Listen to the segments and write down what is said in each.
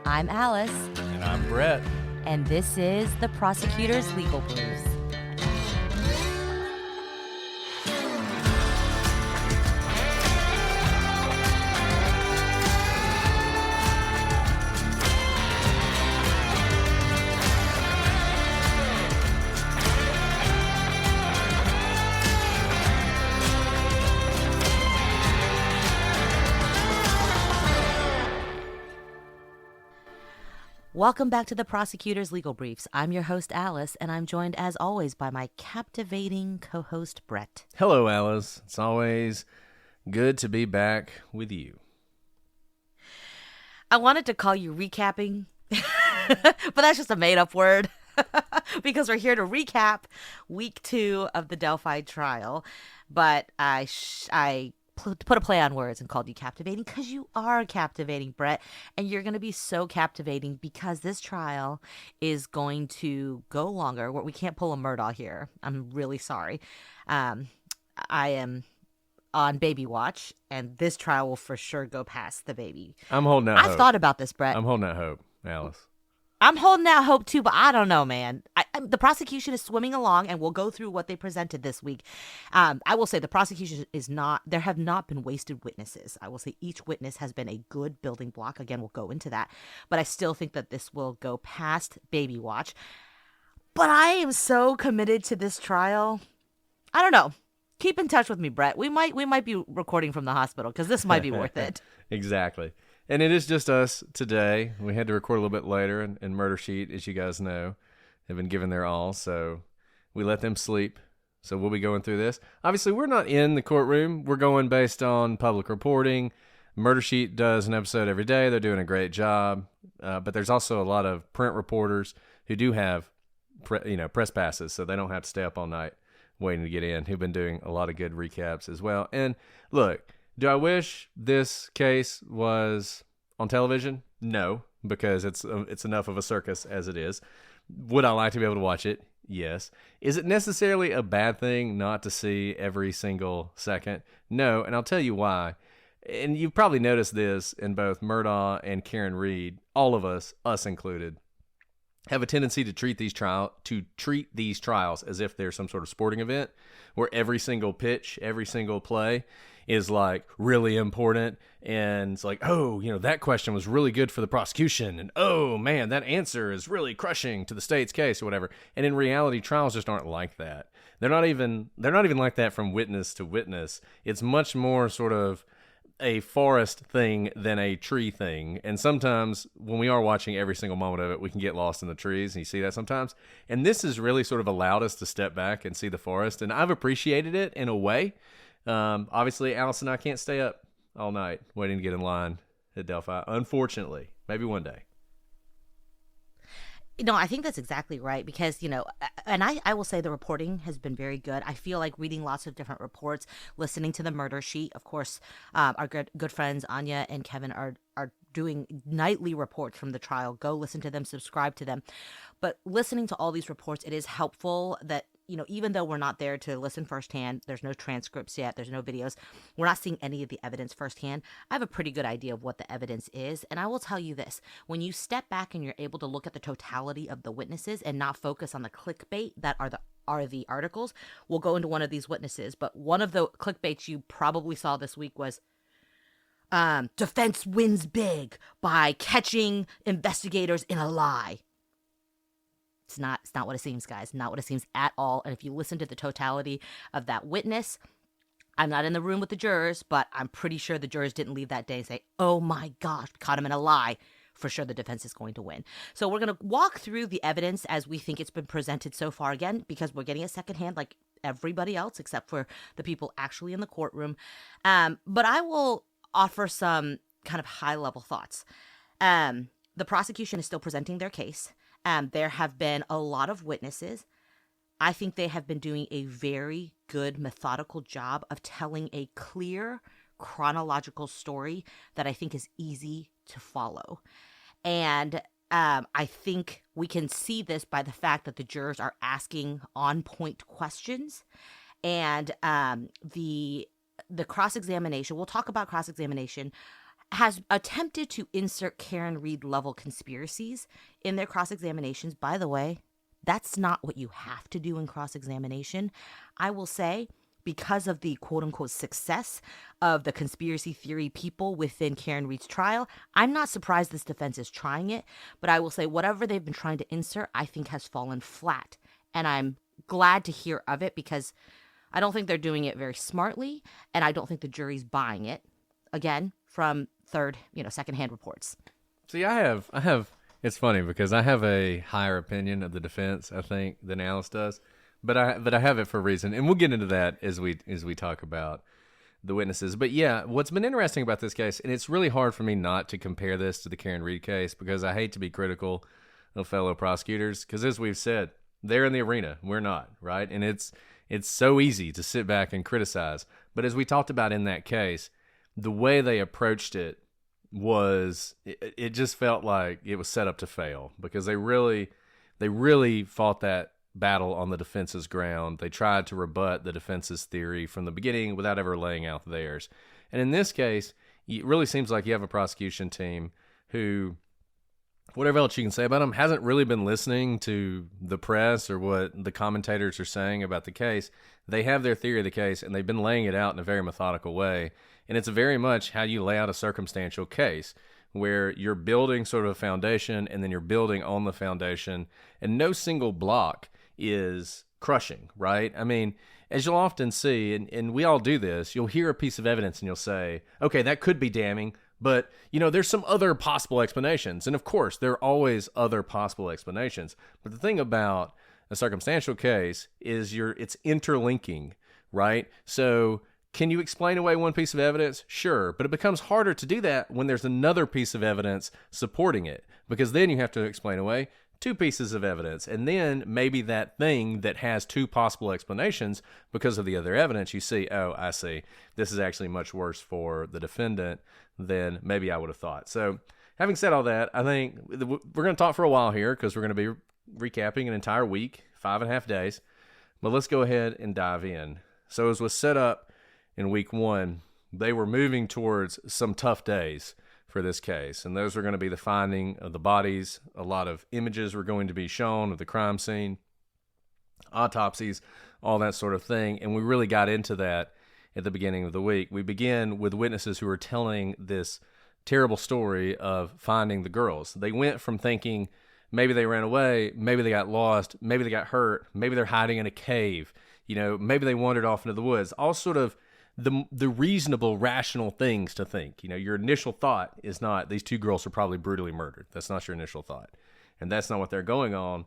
I'm Alice. And I'm Brett. And this is the Prosecutor's Legal Briefs. Welcome back to the Prosecutor's Legal Briefs. I'm your host, Alice, and I'm joined, as always, by my captivating co-host, Brett. Hello, Alice. It's always good to be back with you. I wanted to call you recapping, but that's just a made-up word because we're here to recap week 2 of the Delphi trial. But I put a play on words and called you captivating because you are captivating, Brett, and you're going to be so captivating because this trial is going to go longer. We can't pull a Murdaugh here. I'm really sorry. I am on baby watch, and this trial will for sure go past the baby. I'm holding out hope. I've thought about this, Brett. I'm holding out hope, Alice. I'm holding out hope too, but I don't know, man. The prosecution is swimming along, and we'll go through what they presented this week. I will say the prosecution there have not been wasted witnesses. I will say each witness has been a good building block. Again, we'll go into that. But I still think that this will go past baby watch. But I am so committed to this trial. I don't know. Keep in touch with me, Brett. We might be recording from the hospital because this might be worth it. Exactly. And it is just us today. We had to record a little bit later, and Murder Sheet, as you guys know, have been given their all, so we let them sleep. So we'll be going through this. Obviously, we're not in the courtroom. We're going based on public reporting. Murder Sheet does an episode every day. They're doing a great job. But there's also a lot of print reporters who do have press passes, so they don't have to stay up all night waiting to get in, who've been doing a lot of good recaps as well. And look, do I wish this case was on television? No, because it's enough of a circus as it is. Would I like to be able to watch it? Yes. Is it necessarily a bad thing not to see every single second? No, and I'll tell you why. And you've probably noticed this in both Murdaugh and Karen Reed. All of us included, have a tendency to treat these trials as if they're some sort of sporting event where every single pitch, every single play is like really important, and it's like, oh, that question was really good for the prosecution, and oh man, that answer is really crushing to the state's case or whatever. And in reality, trials just aren't like that. They're not even like that from witness to witness. It's much more sort of a forest thing than a tree thing. And sometimes when we are watching every single moment of it, we can get lost in the trees, and you see that sometimes. And this has really sort of allowed us to step back and see the forest, and I've appreciated it in a way. Obviously, Alice and I can't stay up all night waiting to get in line at Delphi, unfortunately. Maybe one day. I think that's exactly right because, and I will say the reporting has been very good. I feel like reading lots of different reports, listening to the Murder Sheet. Of course, our good friends Anya and Kevin are doing nightly reports from the trial. Go listen to them, subscribe to them. But listening to all these reports, it is helpful that, even though we're not there to listen firsthand, there's no transcripts yet, there's no videos, we're not seeing any of the evidence firsthand. I have a pretty good idea of what the evidence is, and I will tell you this. When you step back and you're able to look at the totality of the witnesses and not focus on the clickbait that are the articles, we'll go into one of these witnesses, but one of the clickbaits you probably saw this week was defense wins big by catching investigators in a lie. It's not what it seems, guys. Not what it seems at all. And if you listen to the totality of that witness, I'm not in the room with the jurors, but I'm pretty sure the jurors didn't leave that day and say, oh my gosh, caught him in a lie. For sure the defense is going to win. So we're going to walk through the evidence as we think it's been presented so far, again, because we're getting it secondhand like everybody else except for the people actually in the courtroom. But I will offer some kind of high-level thoughts. The prosecution is still presenting their case. There have been a lot of witnesses. I think they have been doing a very good methodical job of telling a clear chronological story that I think is easy to follow. And I think we can see this by the fact that the jurors are asking on-point questions. And the cross-examination, we'll talk about cross-examination, has attempted to insert Karen Reed level conspiracies in their cross examinations. By the way, that's not what you have to do in cross examination. I will say, because of the quote unquote success of the conspiracy theory people within Karen Reed's trial, I'm not surprised this defense is trying it. But I will say, whatever they've been trying to insert, I think has fallen flat. And I'm glad to hear of it because I don't think they're doing it very smartly. And I don't think the jury's buying it. Again, from secondhand reports. See, I have. It's funny because I have a higher opinion of the defense, I think, than Alice does, but I have it for a reason, and we'll get into that as we talk about the witnesses. But yeah, what's been interesting about this case, and it's really hard for me not to compare this to the Karen Reed case because I hate to be critical of fellow prosecutors because, as we've said, they're in the arena, we're not, right? And it's so easy to sit back and criticize. But as we talked about in that case, the way they approached it just felt like it was set up to fail because they really fought that battle on the defense's ground. They tried to rebut the defense's theory from the beginning without ever laying out theirs. And in this case, it really seems like you have a prosecution team who, whatever else you can say about them, hasn't really been listening to the press or what the commentators are saying about the case. They have their theory of the case, and they've been laying it out in a very methodical way. And it's very much how you lay out a circumstantial case, where you're building sort of a foundation, and then you're building on the foundation, and no single block is crushing, right? I mean, as you'll often see, and we all do this, you'll hear a piece of evidence and you'll say, okay, that could be damning, but, there's some other possible explanations. And of course, there are always other possible explanations. But the thing about a circumstantial case is it's interlinking, right? So can you explain away one piece of evidence? Sure. But it becomes harder to do that when there's another piece of evidence supporting it, because then you have to explain away two pieces of evidence. And then maybe that thing that has two possible explanations because of the other evidence, you see, oh, I see. This is actually much worse for the defendant than maybe I would have thought. So having said all that, I think we're going to talk for a while here because we're going to be recapping an entire week, 5.5 days. But let's go ahead and dive in. So as was set up in week 1, they were moving towards some tough days for this case. And those were going to be the finding of the bodies. A lot of images were going to be shown of the crime scene, autopsies, all that sort of thing. And we really got into that at the beginning of the week. We begin with witnesses who are telling this terrible story of finding the girls. They went from thinking maybe they ran away, maybe they got lost, maybe they got hurt, maybe they're hiding in a cave, maybe they wandered off into the woods, all sort of the reasonable, rational things to think. Your initial thought is not, these two girls were probably brutally murdered. That's not your initial thought. And that's not what they're going on.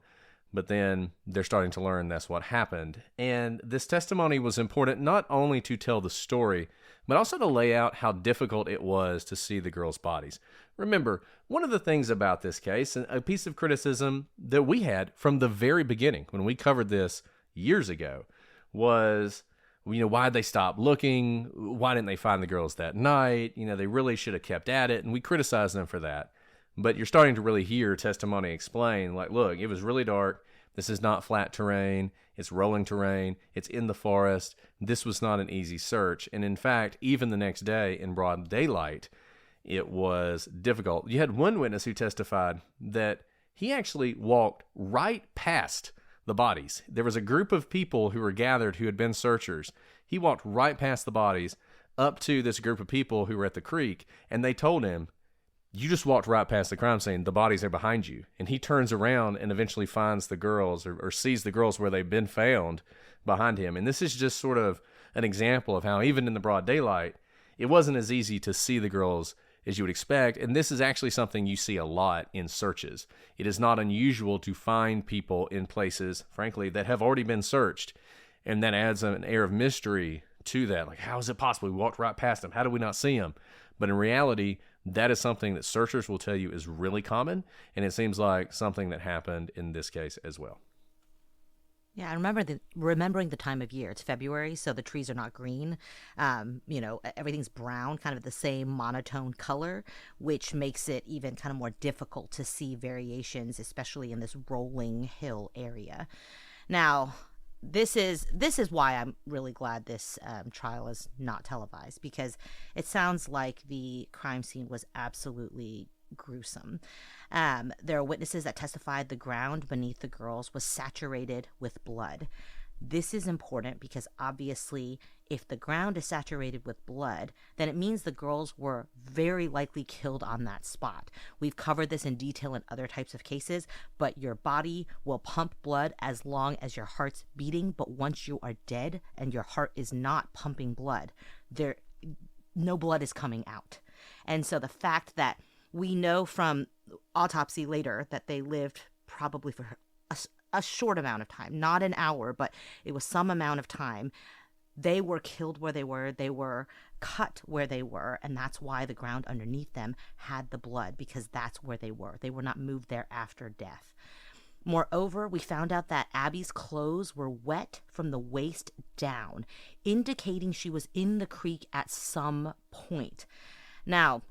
But then they're starting to learn that's what happened. And this testimony was important not only to tell the story, but also to lay out how difficult it was to see the girls' bodies. Remember, one of the things about this case, and a piece of criticism that we had from the very beginning when we covered this years ago, was, why'd they stop looking? Why didn't they find the girls that night? They really should have kept at it, and we criticized them for that. But you're starting to really hear testimony explain, like, look, it was really dark. This is not flat terrain. It's rolling terrain. It's in the forest. This was not an easy search. And in fact, even the next day in broad daylight, it was difficult. You had one witness who testified that he actually walked right past the bodies. There was a group of people who were gathered who had been searchers. He walked right past the bodies up to this group of people who were at the creek, and they told him, you just walked right past the crime scene. The bodies are behind you. And he turns around and eventually finds the girls or sees the girls where they've been found behind him. And this is just sort of an example of how even in the broad daylight, it wasn't as easy to see the girls as you would expect. And this is actually something you see a lot in searches. It is not unusual to find people in places, frankly, that have already been searched. And that adds an air of mystery to that. Like, how is it possible? We walked right past them. How did we not see them? But in reality, that is something that searchers will tell you is really common, and it seems like something that happened in this case as well. Yeah, I remembering the time of year. It's February, so the trees are not green. Everything's brown, kind of the same monotone color, which makes it even kind of more difficult to see variations, especially in this rolling hill area. Now, this is why I'm really glad this trial is not televised, because it sounds like the crime scene was absolutely gruesome. There are witnesses that testified the ground beneath the girls was saturated with blood. This is important because obviously, if the ground is saturated with blood, then it means the girls were very likely killed on that spot. We've covered this in detail in other types of cases, but your body will pump blood as long as your heart's beating. But once you are dead and your heart is not pumping blood, there no blood is coming out. And so the fact that we know from autopsy later that they lived probably for a short amount of time, not an hour, but it was some amount of time. They were killed where they were cut where they were, and that's why the ground underneath them had the blood, because that's where they were. They were not moved there after death. Moreover, we found out that Abby's clothes were wet from the waist down, indicating she was in the creek at some point. Now,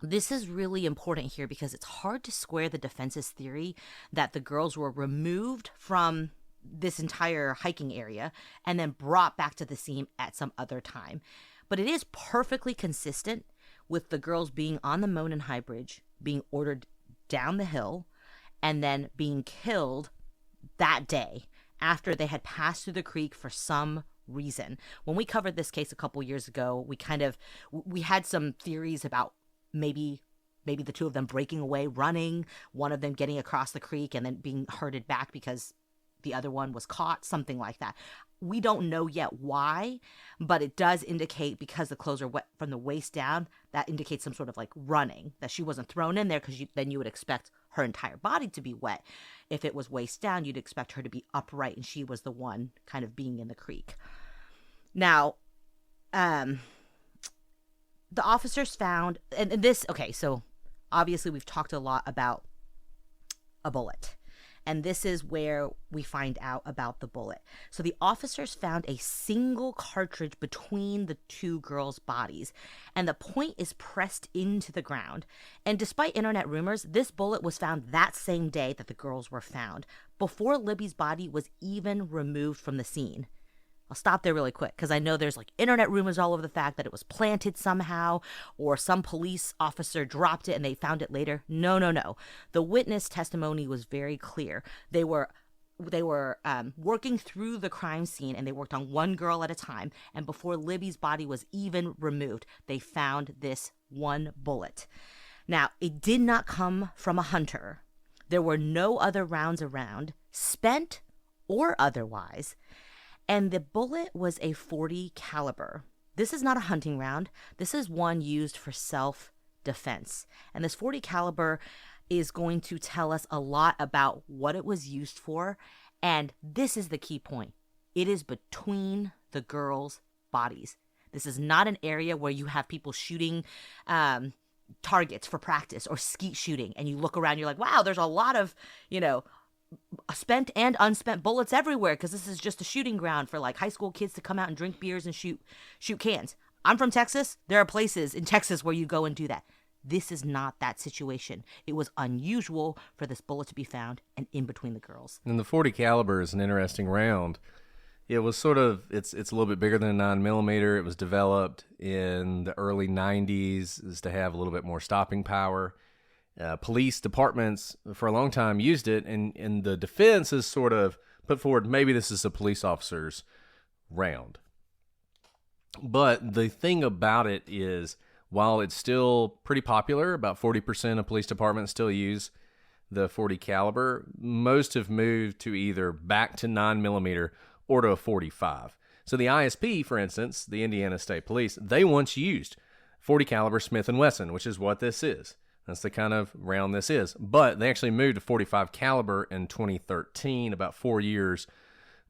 this is really important here because it's hard to square the defense's theory that the girls were removed from this entire hiking area and then brought back to the scene at some other time. But it is perfectly consistent with the girls being on the Monon High Bridge, being ordered down the hill, and then being killed that day after they had passed through the creek for some reason. When we covered this case a couple years ago, we had some theories about maybe the two of them breaking away, running, one of them getting across the creek and then being herded back because the other one was caught, something like that. We don't know yet why, but it does indicate, because the clothes are wet from the waist down, that indicates some sort of like running, that she wasn't thrown in there, because then you would expect her entire body to be wet. If it was waist down, you'd expect her to be upright, and she was the one kind of being in the creek. Now, the officers found, and this, okay, so obviously we've talked a lot about a bullet. And this is where we find out about the bullet. So the officers found a single cartridge between the two girls' bodies, and the point is pressed into the ground. And despite internet rumors, this bullet was found that same day that the girls were found, before Libby's body was even removed from the scene. I'll stop there really quick because I know there's like internet rumors all over the fact that it was planted somehow, or some police officer dropped it and they found it later. No. The witness testimony was very clear. They were working through the crime scene, and they worked on one girl at a time. And before Libby's body was even removed, they found this one bullet. Now, it did not come from a hunter. There were no other rounds around, spent or otherwise. And the bullet was a .40 caliber. This is not a hunting round. This is one used for self-defense. And this .40 caliber is going to tell us a lot about what it was used for. And this is the key point. It is between the girls' bodies. This is not an area where you have people shooting targets for practice or skeet shooting. And you look around, you're like, wow, there's a lot of, spent and unspent bullets everywhere, because this is just a shooting ground for like high school kids to come out and drink beers and shoot cans. I'm from Texas. There are places in Texas where you go and do that. This is not that situation. It was unusual for this bullet to be found and in between the girls. And the .40 caliber is an interesting round. It was sort of, it's a little bit bigger than a 9mm. It was developed in the early 90s is to have a little bit more stopping power. Police departments for a long time used it, and the defense has sort of put forward maybe this is a police officer's round. But the thing about it is, while it's still pretty popular, about 40% of police departments still use the .40 caliber, most have moved to either back to 9mm or to a .45. So the ISP, for instance, the Indiana State Police, they once used .40 caliber Smith & Wesson, which is what this is. That's the kind of round this is. But they actually moved to .45 caliber in 2013, about 4 years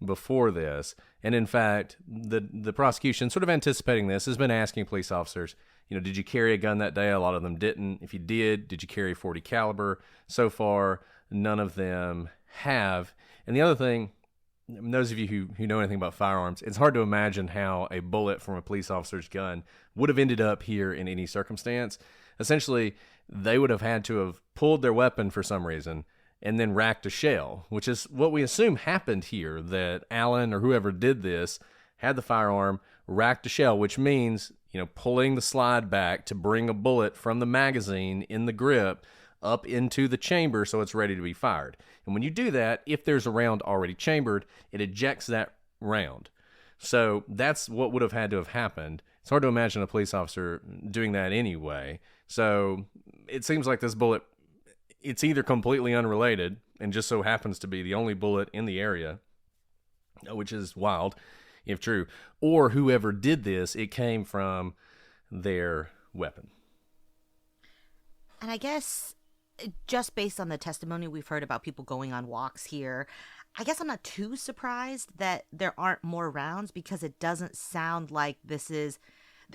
before this. And in fact, the prosecution, sort of anticipating this, has been asking police officers, did you carry a gun that day? A lot of them didn't. If you did you carry .40 caliber? So far, none of them have. And the other thing, those of you who know anything about firearms, it's hard to imagine how a bullet from a police officer's gun would have ended up here in any circumstance. Essentially, they would have had to have pulled their weapon for some reason and then racked a shell, which is what we assume happened here, that Allen or whoever did this had the firearm, racked a shell, which means, pulling the slide back to bring a bullet from the magazine in the grip up into the chamber so it's ready to be fired. And when you do that, if there's a round already chambered, it ejects that round. So that's what would have had to have happened. It's hard to imagine a police officer doing that anyway. So it seems like this bullet, it's either completely unrelated and just so happens to be the only bullet in the area, which is wild, if true, or whoever did this, it came from their weapon. And I guess just based on the testimony we've heard about people going on walks here, I guess I'm not too surprised that there aren't more rounds, because it doesn't sound like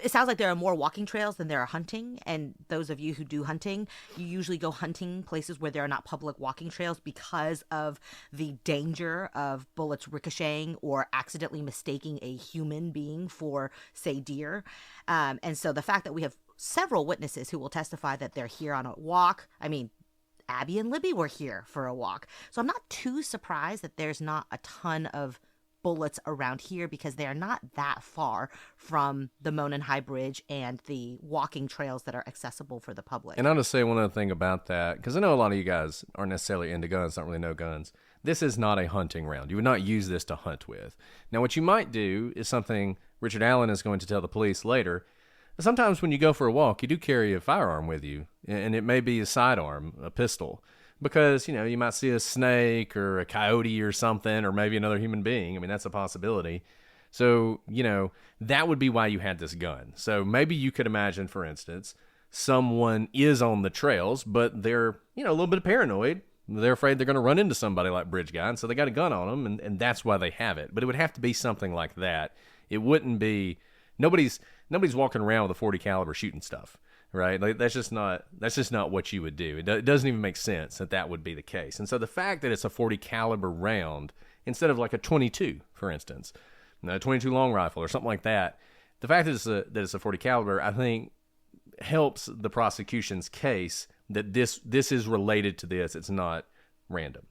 it sounds like there are more walking trails than there are hunting. And those of you who do hunting, you usually go hunting places where there are not public walking trails because of the danger of bullets ricocheting or accidentally mistaking a human being for, say, deer. And so the fact that we have several witnesses who will testify that they're here on a walk, I mean, Abby and Libby were here for a walk. So I'm not too surprised that there's not a ton of bullets around here, because they are not that far from the Monon High Bridge and the walking trails that are accessible for the public. And I'll just say one other thing about that, because I know a lot of you guys aren't necessarily into guns, don't really know guns. This is not a hunting round. You would not use this to hunt with. Now, what you might do is something Richard Allen is going to tell the police later. Sometimes when you go for a walk, you do carry a firearm with you, and it may be a sidearm, a pistol, because, you might see a snake or a coyote or something, or maybe another human being. I mean, that's a possibility. So, that would be why you had this gun. So maybe you could imagine, for instance, someone is on the trails, but they're, a little bit paranoid. They're afraid they're going to run into somebody like Bridge Guy, and so they got a gun on them, and that's why they have it. But it would have to be something like that. It wouldn't be, nobody's walking around with a .40 caliber shooting stuff, right? Like, that's just not what you would do. It doesn't even make sense that would be the case. And so the fact that it's a .40 caliber round instead of like a .22, for instance, a .22 long rifle or something like that, the fact that it's a .40 caliber, I think, helps the prosecution's case that this is related to this. It's not random.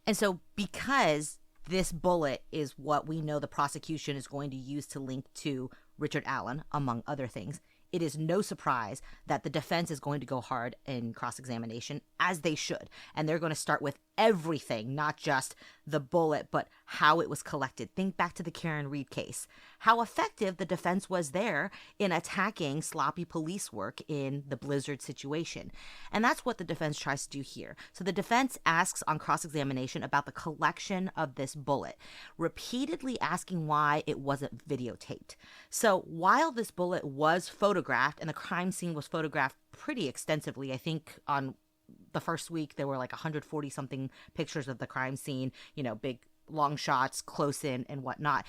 And so because this bullet is what we know the prosecution is going to use to link to Richard Allen, among other things, it is no surprise that the defense is going to go hard in cross-examination, as they should. And they're going to start with everything, not just the bullet, but how it was collected. Think back to the Karen Reed case. How effective the defense was there in attacking sloppy police work in the Blizzard situation. And that's what the defense tries to do here. So the defense asks on cross-examination about the collection of this bullet, repeatedly asking why it wasn't videotaped. So while this bullet was photographed, and the crime scene was photographed pretty extensively, I think on the first week there were like 140 something pictures of the crime scene, big long shots, close in and whatnot.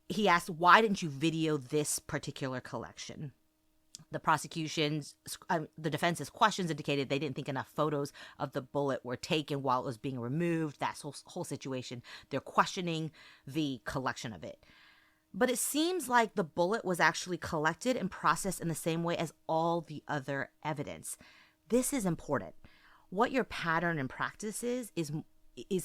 He asked, why didn't you video this particular collection? The defense's questions indicated they didn't think enough photos of the bullet were taken while it was being removed. That whole situation. They're questioning the collection of it. But it seems like the bullet was actually collected and processed in the same way as all the other evidence. This is important. What your pattern and practice is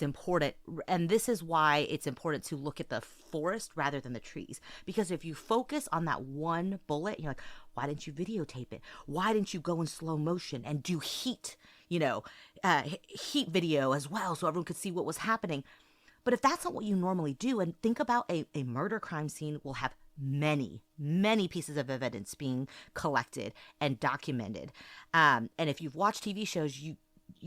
important, and this is why it's important to look at the forest rather than the trees. Because if you focus on that one bullet, you're like, why didn't you videotape it? Why didn't you go in slow motion and do heat video as well so everyone could see what was happening? But if that's not what you normally do, and think about a murder crime scene will have many, many pieces of evidence being collected and documented. And if you've watched TV shows, you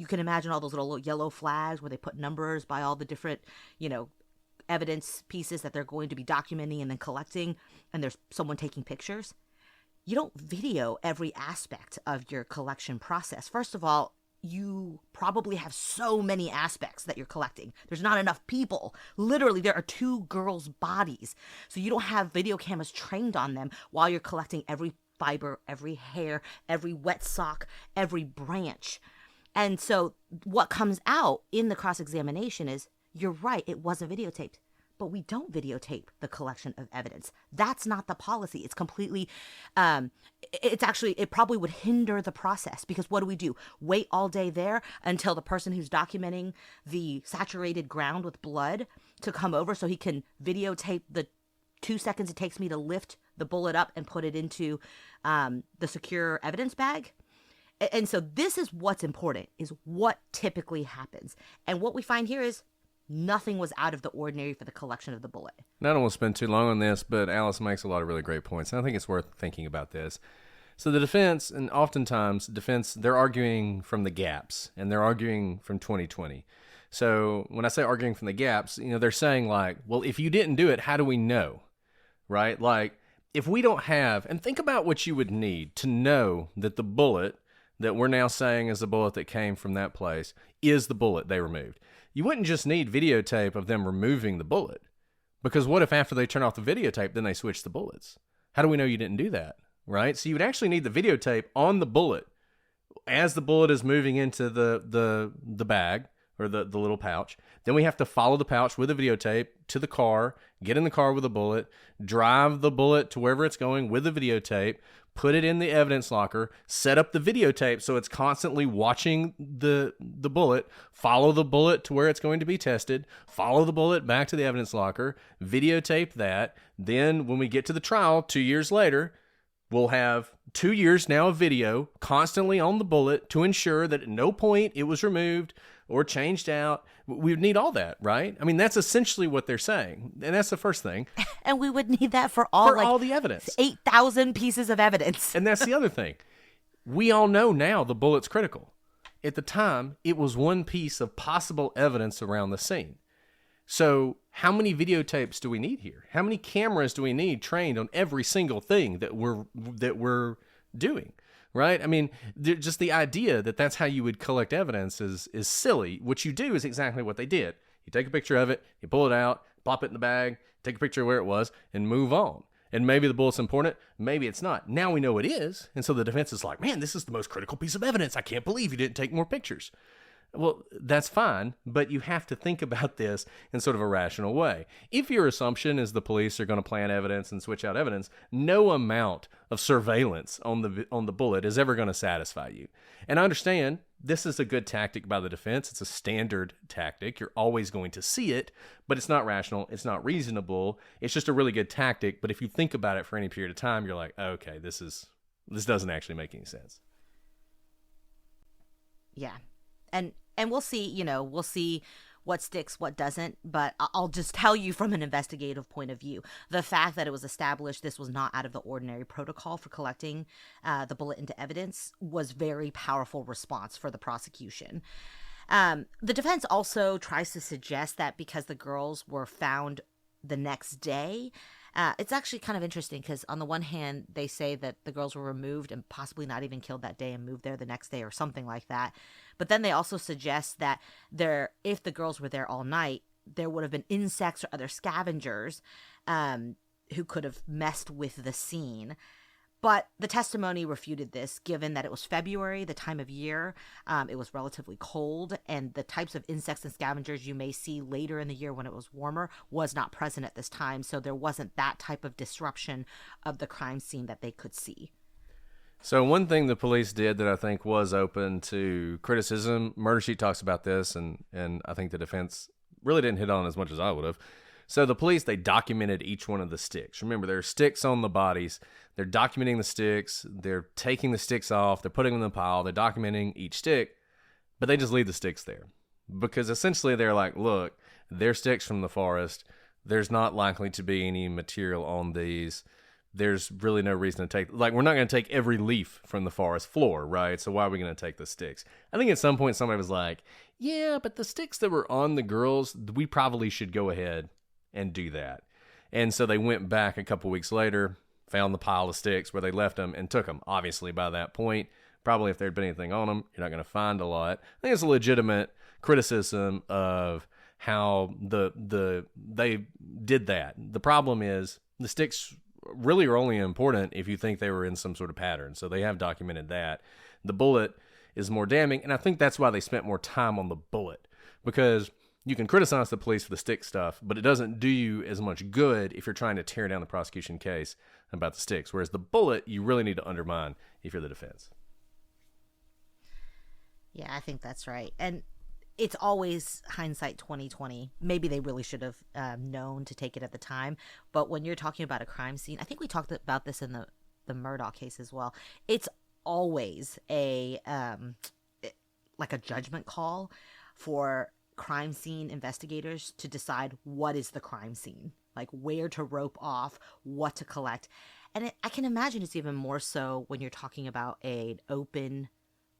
can imagine all those little yellow flags where they put numbers by all the different, evidence pieces that they're going to be documenting and then collecting, and there's someone taking pictures. You don't video every aspect of your collection process. First of all, you probably have so many aspects that you're collecting. There's not enough people. Literally, there are 2 girls' bodies. So you don't have video cameras trained on them while you're collecting every fiber, every hair, every wet sock, every branch. And so what comes out in the cross-examination is, you're right, it wasn't videotaped. but we don't videotape the collection of evidence. That's not the policy. It's completely, it's actually, it probably would hinder the process, because what do? Wait all day there until the person who's documenting the saturated ground with blood to come over so he can videotape the 2 seconds it takes me to lift the bullet up and put it into the secure evidence bag. And so this is what's important, is what typically happens. And what we find here is nothing was out of the ordinary for the collection of the bullet. Now, I don't want to spend too long on this, but Alice makes a lot of really great points, and I think it's worth thinking about this. So the defense, and oftentimes defense, they're arguing from the gaps, and they're arguing from 2020. So when I say arguing from the gaps, they're saying like, well, if you didn't do it, how do we know, right? Like, if we don't have, and think about what you would need to know that the bullet that we're now saying is the bullet that came from that place is the bullet they removed. You wouldn't just need videotape of them removing the bullet, because what if after they turn off the videotape, then they switch the bullets? How do we know you didn't do that, right? So you would actually need the videotape on the bullet as the bullet is moving into the bag, or the little pouch. Then we have to follow the pouch with a videotape to the car, get in the car with a bullet, drive the bullet to wherever it's going with the videotape, put it in the evidence locker, set up the videotape so it's constantly watching the bullet, follow the bullet to where it's going to be tested, follow the bullet back to the evidence locker, videotape that. Then when we get to the trial 2 years later, we'll have 2 years now of video constantly on the bullet to ensure that at no point it was removed or changed out. We would need all that, right? I mean, that's essentially what they're saying. And that's the first thing. And we would need that for all the evidence. 8,000 pieces of evidence. And that's the other thing. We all know now the bullet's critical. At the time, it was one piece of possible evidence around the scene. So how many videotapes do we need here? How many cameras do we need trained on every single thing that we're doing? Right? I mean, just the idea that that's how you would collect evidence is silly. What you do is exactly what they did. You take a picture of it, you pull it out, plop it in the bag, take a picture of where it was, and move on. And maybe the bullet's important, maybe it's not. Now we know it is, and so the defense is like, man, this is the most critical piece of evidence. I can't believe you didn't take more pictures. Well, that's fine, but you have to think about this in sort of a rational way. If your assumption is the police are going to plant evidence and switch out evidence, no amount of surveillance on the bullet is ever going to satisfy you. And I understand this is a good tactic by the defense. It's a standard tactic. You're always going to see it, but it's not rational. It's not reasonable. It's just a really good tactic. But if you think about it for any period of time, you're like, okay, this doesn't actually make any sense. Yeah. And we'll see, we'll see what sticks, what doesn't. But I'll just tell you from an investigative point of view, the fact that it was established this was not out of the ordinary protocol for collecting the bullet into evidence was very powerful response for the prosecution. The defense also tries to suggest that because the girls were found the next day, it's actually kind of interesting because on the one hand, they say that the girls were removed and possibly not even killed that day and moved there the next day or something like that. But then they also suggest that if the girls were there all night, there would have been insects or other scavengers who could have messed with the scene. But the testimony refuted this, given that it was February, the time of year. It was relatively cold, and the types of insects and scavengers you may see later in the year when it was warmer was not present at this time. So there wasn't that type of disruption of the crime scene that they could see. So one thing the police did that I think was open to criticism, Murder Sheet talks about this, and I think the defense really didn't hit on as much as I would have. So the police, they documented each one of the sticks. Remember, there are sticks on the bodies. They're documenting the sticks. They're taking the sticks off. They're putting them in the pile. They're documenting each stick, but they just leave the sticks there because essentially they're like, look, they're sticks from the forest. There's not likely to be any material on these. There's really no reason to take, we're not going to take every leaf from the forest floor, right? So why are we going to take the sticks? I think at some point somebody was like, yeah, but the sticks that were on the girls, we probably should go ahead and do that. And so they went back a couple weeks later, found the pile of sticks where they left them and took them. Obviously, by that point, probably if there'd been anything on them, you're not going to find a lot. I think it's a legitimate criticism of how they did that. The problem is the sticks really are only important if you think they were in some sort of pattern. So they have documented that. The bullet is more damning, and I think that's why they spent more time on the bullet, because you can criticize the police for the stick stuff, but it doesn't do you as much good if you're trying to tear down the prosecution case about the sticks. Whereas the bullet, you really need to undermine if you're the defense. Yeah, I think that's right. And it's always hindsight 2020. Maybe they really should have known to take it at the time. But when you're talking about a crime scene, I think we talked about this in the Murdaugh case as well. It's always like a judgment call for crime scene investigators to decide what is the crime scene, like where to rope off, what to collect. And I can imagine it's even more so when you're talking about an open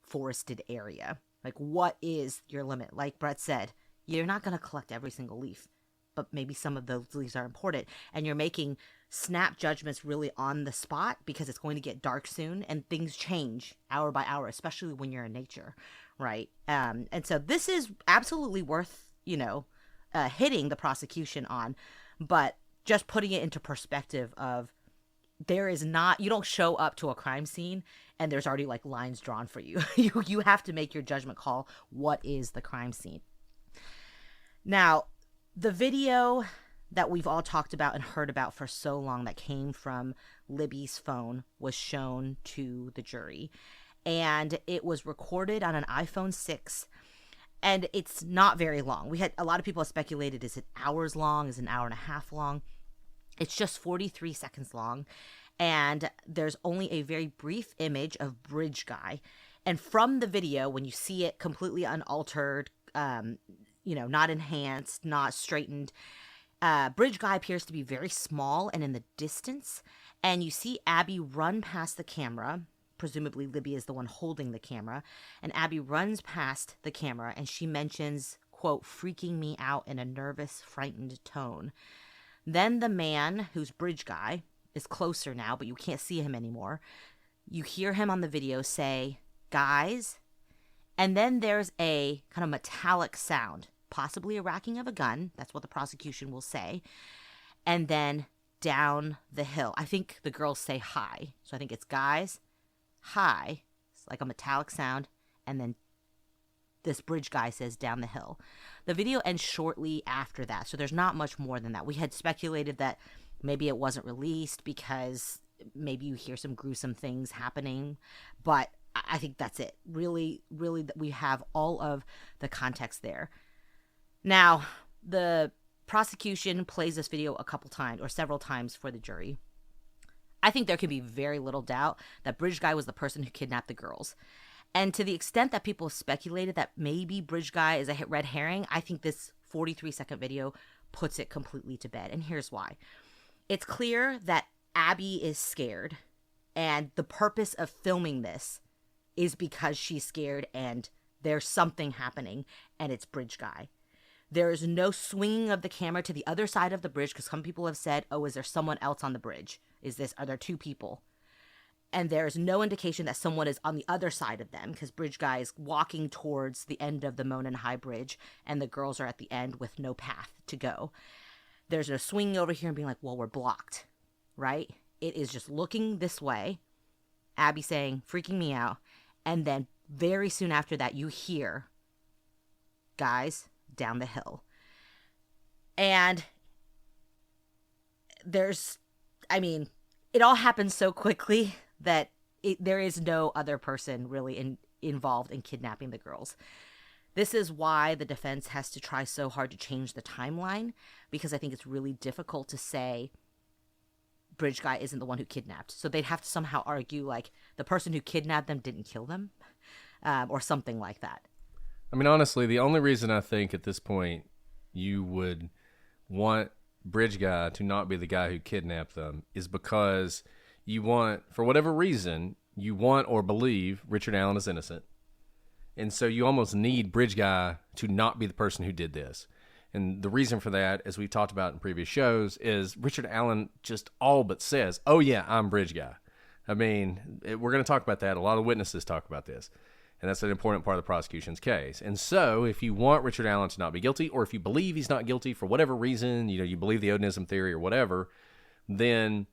forested area. Like, what is your limit? Like Brett said, you're not going to collect every single leaf, but maybe some of those leaves are important. And you're making snap judgments really on the spot because it's going to get dark soon and things change hour by hour, especially when you're in nature, right? And so this is absolutely worth, hitting the prosecution on, but just putting it into perspective of you don't show up to a crime scene and there's already like lines drawn for you. You have to make your judgment call. What is the crime scene? Now, the video that we've all talked about and heard about for so long that came from Libby's phone was shown to the jury. And it was recorded on an iPhone 6. And it's not very long. We had a lot of people have speculated, is it hours long? Is it an hour and a half long? It's just 43 seconds long. And there's only a very brief image of Bridge Guy. And from the video, when you see it completely unaltered, not enhanced, not straightened, Bridge Guy appears to be very small and in the distance. And you see Abby run past the camera. Presumably Libby is the one holding the camera. And Abby runs past the camera and she mentions, quote, freaking me out in a nervous, frightened tone. Then the man, who's Bridge Guy, is closer now, but you can't see him anymore. You hear him on the video say, guys. And then there's a kind of metallic sound, possibly a racking of a gun. That's what the prosecution will say. And then down the hill. I think the girls say hi. So I think it's guys, hi. It's like a metallic sound. And then this Bridge Guy says down the hill. The video ends shortly after that. So there's not much more than that. We had speculated that maybe it wasn't released because maybe you hear some gruesome things happening. But I think that's it. Really, really, we have all of the context there. Now, the prosecution plays this video a couple times or several times for the jury. I think there can be very little doubt that Bridge Guy was the person who kidnapped the girls. And to the extent that people speculated that maybe Bridge Guy is a red herring, I think this 43-second video puts it completely to bed. And here's why. It's clear that Abby is scared, and the purpose of filming this is because she's scared and there's something happening, and it's Bridge Guy. There is no swinging of the camera to the other side of the bridge because some people have said, oh, is there someone else on the bridge? Are there two people? And there's no indication that someone is on the other side of them because Bridge Guy is walking towards the end of the Monon High Bridge and the girls are at the end with no path to go. There's no swinging over here and being like, well, we're blocked, right? It is just looking this way, Abby saying, freaking me out. And then very soon after that, you hear, guys, down the hill. And it all happens so quickly that there is no other person really involved in kidnapping the girls. This is why the defense has to try so hard to change the timeline, because I think it's really difficult to say Bridge Guy isn't the one who kidnapped. So they'd have to somehow argue like the person who kidnapped them didn't kill them, or something like that. I mean, honestly, the only reason I think at this point you would want Bridge Guy to not be the guy who kidnapped them is because you want, for whatever reason, you want or believe Richard Allen is innocent. And so you almost need Bridge Guy to not be the person who did this. And the reason for that, as we've talked about in previous shows, is Richard Allen just all but says, oh yeah, I'm Bridge Guy. I mean, we're going to talk about that. A lot of witnesses talk about this. And that's an important part of the prosecution's case. And so if you want Richard Allen to not be guilty, or if you believe he's not guilty for whatever reason, you believe the Odinism theory or whatever, then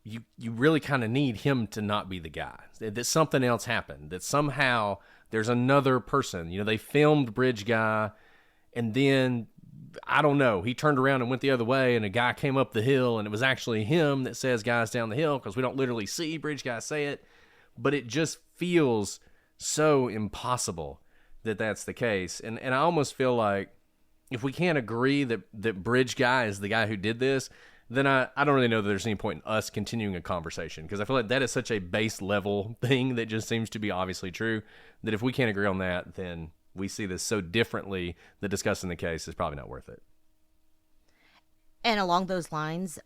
you really kind of need him to not be the guy. That something else happened, that somehow there's another person. They filmed Bridge Guy, And then, I don't know, he turned around and went the other way, and a guy came up the hill, and it was actually him that says guys down the hill, because we don't literally see Bridge Guy say it. But it just feels so impossible that that's the case. And I almost feel like if we can't agree that Bridge Guy is the guy who did this, then I don't really know that there's any point in us continuing a conversation, because I feel like that is such a base level thing that just seems to be obviously true, that if we can't agree on that, then we see this so differently that discussing the case is probably not worth it. And along those lines,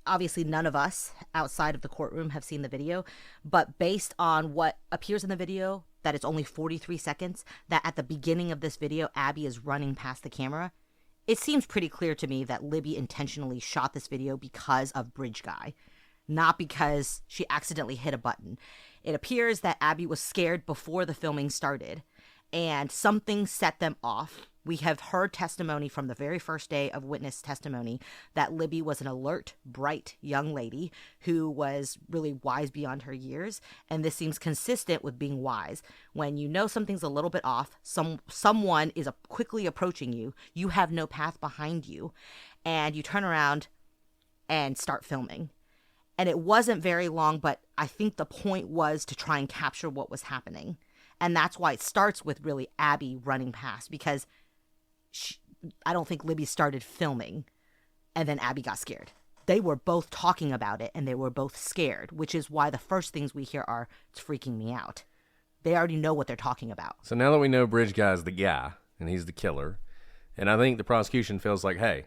obviously none of us outside of the courtroom have seen the video, but based on what appears in the video, that it's only 43 seconds, that at the beginning of this video, Abby is running past the camera, it seems pretty clear to me that Libby intentionally shot this video because of Bridge Guy, not because she accidentally hit a button. It appears that Abby was scared before the filming started, and something set them off. We have heard testimony from the very first day of witness testimony that Libby was an alert, bright young lady who was really wise beyond her years, and this seems consistent with being wise. When you know something's a little bit off, someone is quickly approaching you, you have no path behind you, and you turn around and start filming. And it wasn't very long, but I think the point was to try and capture what was happening. And that's why it starts with really Abby running past, because I don't think Libby started filming and then Abby got scared. They were both talking about it and they were both scared, which is why the first things we hear are, "It's freaking me out." They already know what they're talking about. So now that we know Bridge Guy's the guy and he's the killer, and I think the prosecution feels like, hey,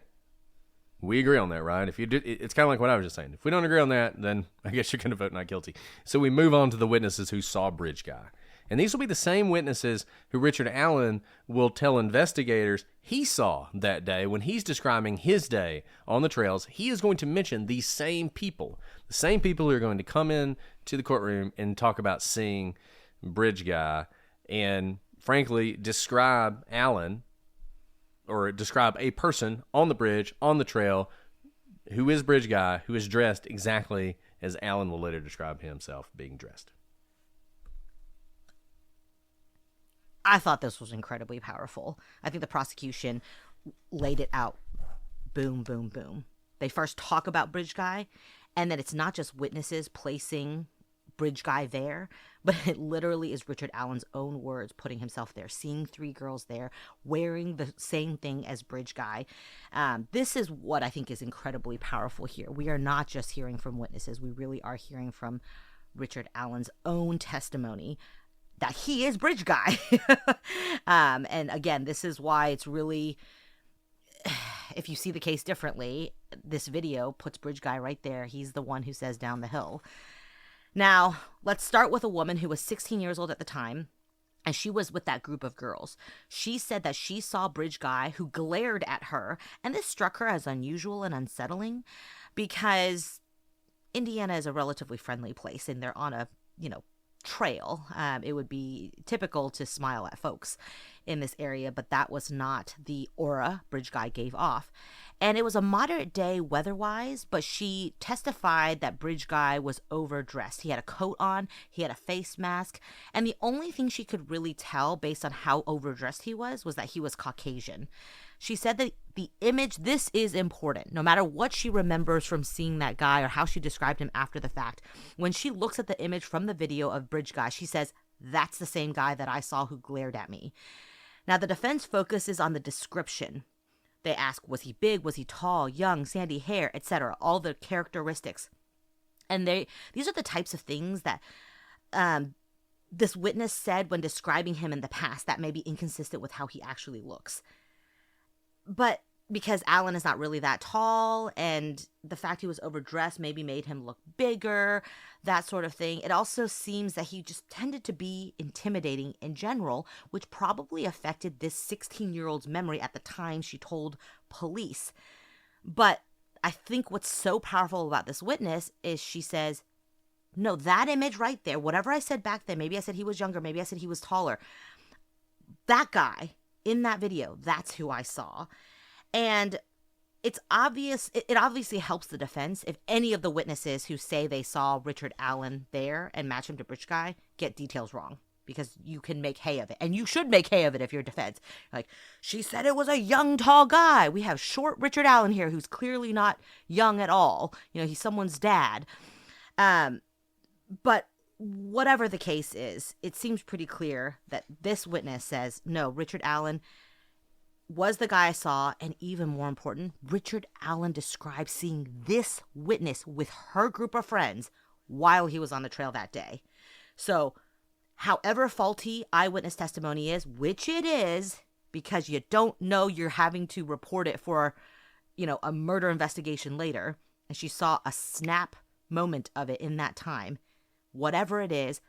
we agree on that, right? If you did, it's kind of like what I was just saying. If we don't agree on that, then I guess you're going to vote not guilty. So we move on to the witnesses who saw Bridge Guy. And these will be the same witnesses who Richard Allen will tell investigators he saw that day when he's describing his day on the trails. He is going to mention these same people, the same people who are going to come in to the courtroom and talk about seeing Bridge Guy and, frankly, describe Allen, or describe a person on the bridge, on the trail, who is Bridge Guy, who is dressed exactly as Allen will later describe himself being dressed. I thought this was incredibly powerful. I think the prosecution laid it out. Boom, boom, boom. They first talk about Bridge Guy, and then it's not just witnesses placing Bridge Guy there, but it literally is Richard Allen's own words putting himself there, seeing three girls there, wearing the same thing as Bridge Guy. This is what I think is incredibly powerful here. We are not just hearing from witnesses. We really are hearing from Richard Allen's own testimony that he is Bridge Guy. And again, this is why it's really, if you see the case differently, this video puts Bridge Guy right there. He's the one who says down the hill. Now, let's start with a woman who was 16 years old at the time, and she was with that group of girls. She said that she saw Bridge Guy who glared at her, and this struck her as unusual and unsettling because Indiana is a relatively friendly place, and they're on a, trail. It would be typical to smile at folks in this area, but that was not the aura Bridge Guy gave off. And it was a moderate day weather-wise, but she testified that Bridge Guy was overdressed. He had a coat on, he had a face mask, and the only thing she could really tell based on how overdressed he was that he was Caucasian. She said that the image, this is important, no matter what she remembers from seeing that guy or how she described him after the fact. When she looks at the image from the video of Bridge Guy, she says, "That's the same guy that I saw who glared at me." Now, the defense focuses on the description. They ask, was he big, was he tall, young, sandy hair, etc., all the characteristics. And these are the types of things that this witness said when describing him in the past that may be inconsistent with how he actually looks. But because Allen is not really that tall, and the fact he was overdressed maybe made him look bigger, that sort of thing, it also seems that he just tended to be intimidating in general, which probably affected this 16-year-old's memory at the time she told police. But I think what's so powerful about this witness is she says, no, that image right there, whatever I said back then, maybe I said he was younger, maybe I said he was taller, that guy in that video, that's who I saw. And it's obvious, it obviously helps the defense if any of the witnesses who say they saw Richard Allen there and match him to Bridge Guy get details wrong. because you can make hay of it. And you should make hay of it if you're defense. Like, she said it was a young, tall guy. We have short Richard Allen here, who's clearly not young at all. He's someone's dad. But whatever the case is, it seems pretty clear that this witness says, no, Richard Allen was the guy I saw. And even more important, Richard Allen described seeing this witness with her group of friends while he was on the trail that day. So however faulty eyewitness testimony is, which it is, because you don't know you're having to report it for, a murder investigation later, and she saw a snap moment of it in that time, whatever it is,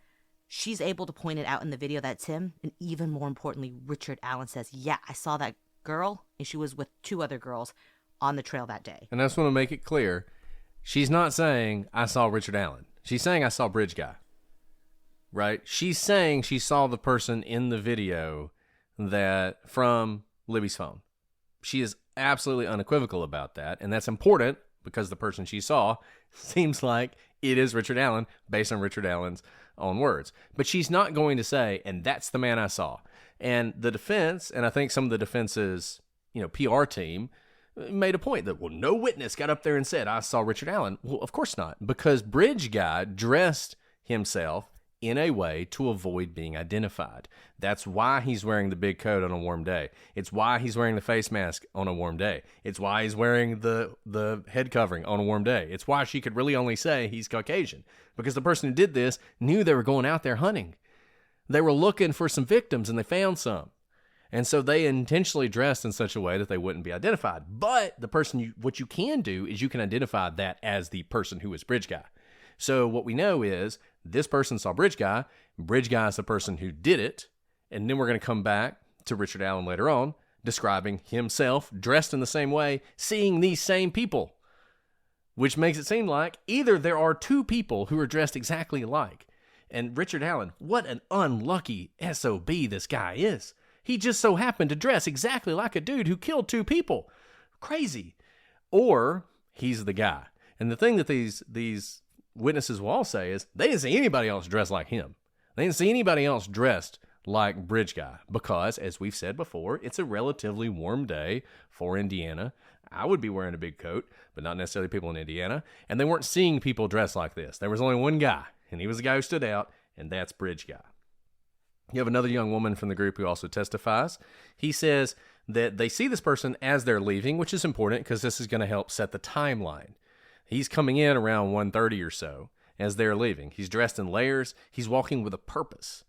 she's able to point it out in the video that's him. And even more importantly, Richard Allen says, yeah, I saw that girl, and she was with 2 other girls on the trail that day. And I just want to make it clear, she's not saying I saw Richard Allen. She's saying I saw Bridge Guy. Right? She's saying she saw the person in the video that from Libby's phone. She is absolutely unequivocal about that, and that's important because the person she saw seems like it is Richard Allen based on Richard Allen's own words. But she's not going to say, and that's the man I saw. And the defense, and I think some of the defense's, PR team made a point that, well, no witness got up there and said, I saw Richard Allen. Well, of course not, because Bridge Guy dressed himself in a way to avoid being identified. That's why he's wearing the big coat on a warm day. It's why he's wearing the face mask on a warm day. It's why he's wearing the head covering on a warm day. It's why she could really only say he's Caucasian, because the person who did this knew they were going out there hunting. They were looking for some victims, and they found some. And so they intentionally dressed in such a way that they wouldn't be identified. But the person, what you can do is you can identify that as the person who is Bridge Guy. So what we know is this person saw Bridge Guy. Bridge Guy is the person who did it. And then we're going to come back to Richard Allen later on, describing himself dressed in the same way, seeing these same people, which makes it seem like either there are 2 people who are dressed exactly alike. And Richard Allen, what an unlucky SOB this guy is. He just so happened to dress exactly like a dude who killed 2 people. Crazy. Or he's the guy. And the thing that these witnesses will all say is they didn't see anybody else dressed like him. They didn't see anybody else dressed like Bridge Guy because, as we've said before, it's a relatively warm day for Indiana. I would be wearing a big coat, but not necessarily people in Indiana. And they weren't seeing people dressed like this. There was only one guy, and he was the guy who stood out, and that's Bridge Guy. You have another young woman from the group who also testifies. He says that they see this person as they're leaving, which is important because this is going to help set the timeline. He's coming in around 1:30 or so as they're leaving. He's dressed in layers. He's walking with a purpose.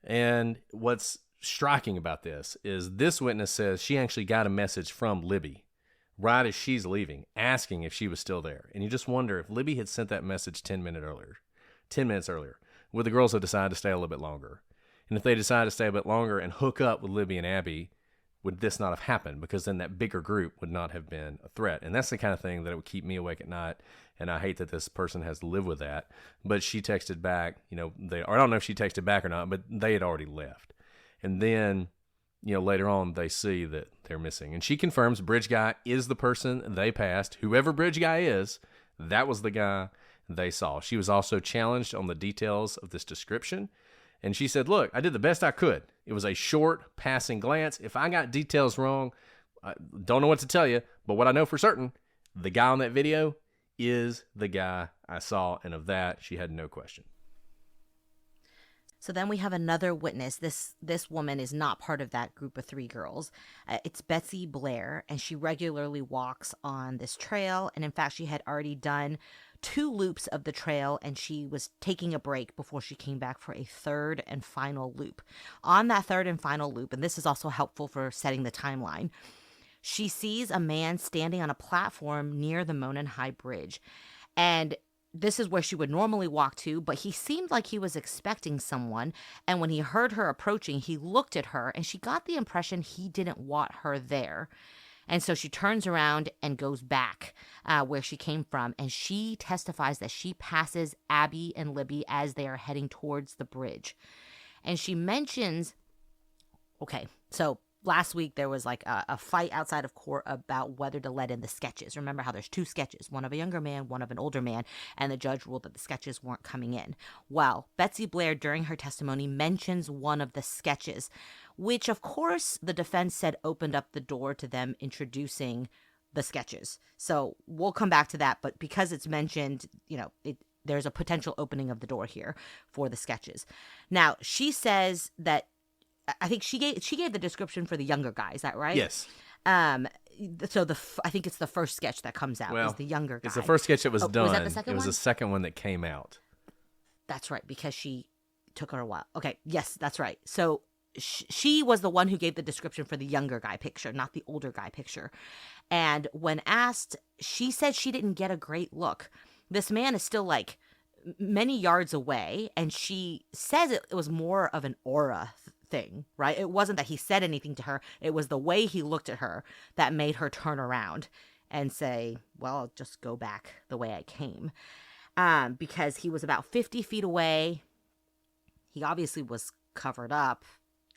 And what's striking about this is this witness says she actually got a message from Libby right as she's leaving, asking if she was still there. And you just wonder if Libby had sent that message 10 minutes earlier, would the girls have decided to stay a little bit longer? And if they decided to stay a bit longer and hook up with Libby and Abby, would this not have happened? Because then that bigger group would not have been a threat. And that's the kind of thing that would keep me awake at night. And I hate that this person has to live with that. But she texted back, or I don't know if she texted back or not, but they had already left. And then, later on they see that they're missing. And she confirms Bridge Guy is the person they passed. Whoever Bridge Guy is, that was the guy they saw. She was also challenged on the details of this description. And she said, look, I did the best I could. It was a short passing glance. If I got details wrong, I don't know what to tell you. But what I know for certain, the guy on that video is the guy I saw. And of that, she had no question. So then we have another witness. This woman is not part of that group of 3 girls. It's Betsy Blair, and she regularly walks on this trail. And in fact, she had already done 2 loops of the trail, and she was taking a break before she came back for a 3rd and final loop. On that 3rd and final loop, and this is also helpful for setting the timeline, she sees a man standing on a platform near the Monon High Bridge. And this is where she would normally walk to, but he seemed like he was expecting someone. And when he heard her approaching, he looked at her, and she got the impression he didn't want her there. And so she turns around and goes back where she came from. And she testifies that she passes Abby and Libby as they are heading towards the bridge. And she mentions, okay, so last week there was like a fight outside of court about whether to let in the sketches. Remember how there's two sketches, one of a younger man, one of an older man, and the judge ruled that the sketches weren't coming in. Well, Betsy Blair, during her testimony, mentions one of the sketches, which of course the defense said opened up the door to them introducing the sketches. So we'll come back to that, but because it's mentioned, there's a potential opening of the door here for the sketches. Now, she says that I think she gave the description for the younger guy. Is that right? Yes. So I think it's the first sketch that comes out is the younger guy. It's the first sketch that was done. Was that the second one? It was the second one that came out. That's right, because she took her a while. Okay, yes, that's right. So she was the one who gave the description for the younger guy picture, not the older guy picture. And when asked, she said she didn't get a great look. This man is still like many yards away, and she says it was more of an aura thing, right? It wasn't that he said anything to her. It was the way he looked at her that made her turn around and say, well, I'll just go back the way I came. Because he was about 50 feet away. He obviously was covered up,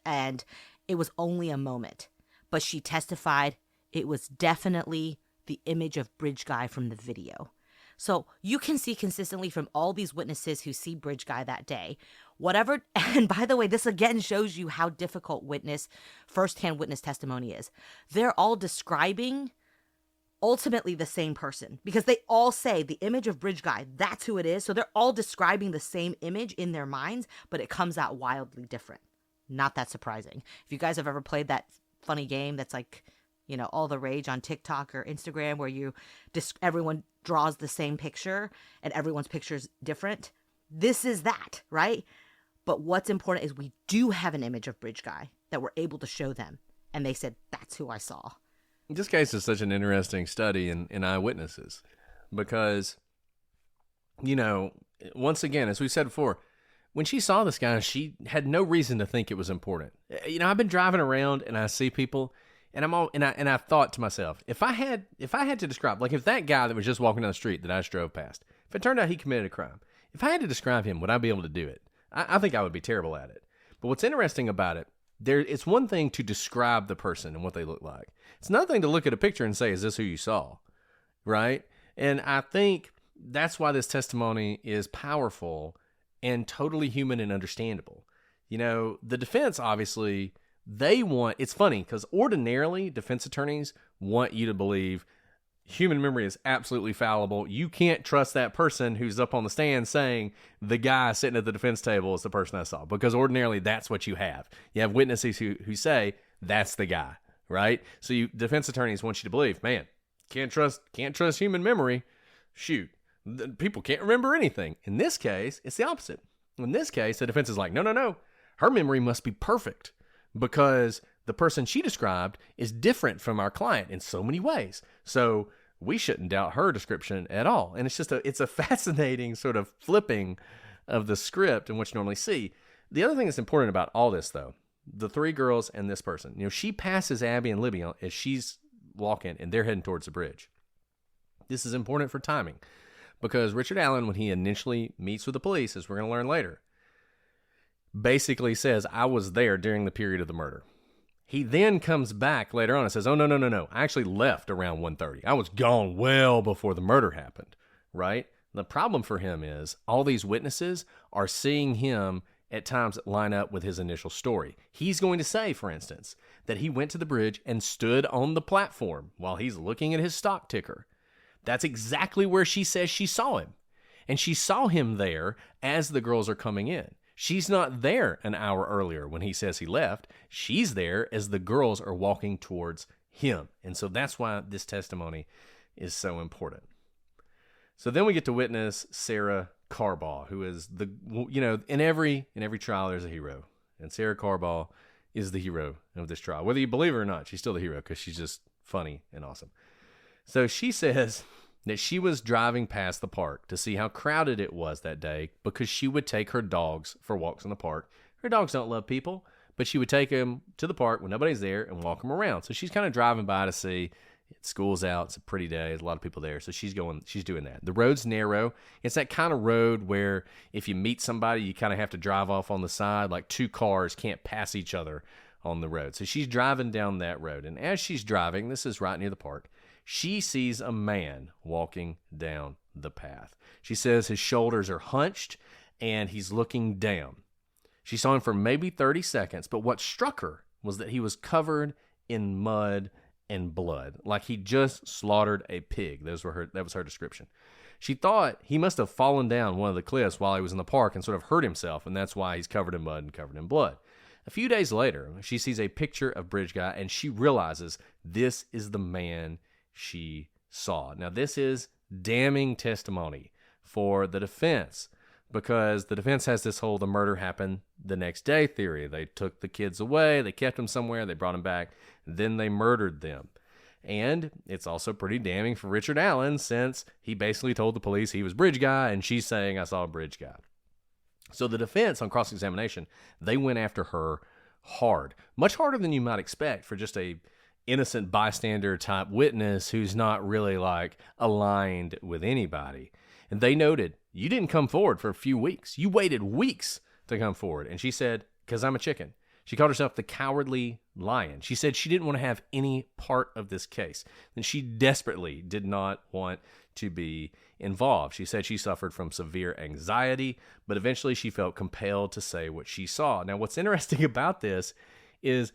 and it was only a moment. But she testified it was definitely the image of Bridge Guy from the video. So you can see consistently from all these witnesses who see Bridge Guy that day, whatever. And by the way, this again shows you how difficult firsthand witness testimony is. They're all describing ultimately the same person because they all say the image of Bridge Guy, that's who it is. So they're all describing the same image in their minds, but it comes out wildly different. Not that surprising. If you guys have ever played that funny game that's like, all the rage on TikTok or Instagram where everyone draws the same picture and everyone's picture is different. This is that, right? But what's important is we do have an image of Bridge Guy that we're able to show them. And they said, that's who I saw. This case is such an interesting study in eyewitnesses because, once again, as we said before, when she saw this guy, she had no reason to think it was important. I've been driving around and I see people. And I thought to myself, if I had to describe, like if that guy that was just walking down the street that I just drove past, if it turned out he committed a crime, if I had to describe him, would I be able to do it? I think I would be terrible at it. But what's interesting about it, it's one thing to describe the person and what they look like. It's another thing to look at a picture and say, is this who you saw? Right? And I think that's why this testimony is powerful and totally human and understandable. The defense obviously... it's funny because ordinarily defense attorneys want you to believe human memory is absolutely fallible. You can't trust that person who's up on the stand saying the guy sitting at the defense table is the person I saw, because ordinarily that's what you have. You have witnesses who say that's the guy, right? So defense attorneys want you to believe, man, can't trust human memory. Shoot, people can't remember anything. In this case, it's the opposite. In this case, the defense is like, no, her memory must be perfect, because the person she described is different from our client in so many ways. So we shouldn't doubt her description at all. And it's a fascinating sort of flipping of the script and what you normally see. The other thing that's important about all this, though, the three girls and this person, she passes Abby and Libby as she's walking and they're heading towards the bridge. This is important for timing because Richard Allen, when he initially meets with the police, as we're going to learn later, basically says, I was there during the period of the murder. He then comes back later on and says, oh, no. I actually left around 1:30. I was gone well before the murder happened, right? The problem for him is all these witnesses are seeing him at times that line up with his initial story. He's going to say, for instance, that he went to the bridge and stood on the platform while he's looking at his stock ticker. That's exactly where she says she saw him. And she saw him there as the girls are coming in. She's not there an hour earlier when he says he left. She's there as the girls are walking towards him. And so that's why this testimony is so important. So then we get to witness Sarah Carbaugh, who is in every trial there's a hero. And Sarah Carbaugh is the hero of this trial. Whether you believe her or not, she's still the hero because she's just funny and awesome. So she says that she was driving past the park to see how crowded it was that day because she would take her dogs for walks in the park. Her dogs don't love people, but she would take them to the park when nobody's there and walk them around. So she's kind of driving by to see. School's out. It's a pretty day. There's a lot of people there. So she's doing that. The road's narrow. It's that kind of road where if you meet somebody, you kind of have to drive off on the side. Like two cars can't pass each other on the road. So she's driving down that road. And as she's driving, this is right near the park, she sees a man walking down the path. She says his shoulders are hunched and he's looking down. She saw him for maybe 30 seconds, but what struck her was that he was covered in mud and blood, like he just slaughtered a pig. That was her description. She thought he must have fallen down one of the cliffs while he was in the park and sort of hurt himself, and that's why he's covered in mud and covered in blood. A few days later, she sees a picture of Bridge Guy, and she realizes this is the man she saw. Now, this is damning testimony for the defense, because the defense has this whole the murder happened the next day theory. They took the kids away, they kept them somewhere, they brought them back, then they murdered them. And it's also pretty damning for Richard Allen, since he basically told the police he was Bridge Guy, and she's saying, I saw a Bridge Guy. So the defense, on cross-examination, they went after her hard. Much harder than you might expect for just a innocent bystander type witness who's not really like aligned with anybody. And they noted, you didn't come forward for a few weeks. You waited weeks to come forward. And she said, because I'm a chicken. She called herself the cowardly lion. She said she didn't want to have any part of this case, and she desperately did not want to be involved. She said she suffered from severe anxiety, but eventually she felt compelled to say what she saw. Now, what's interesting about this is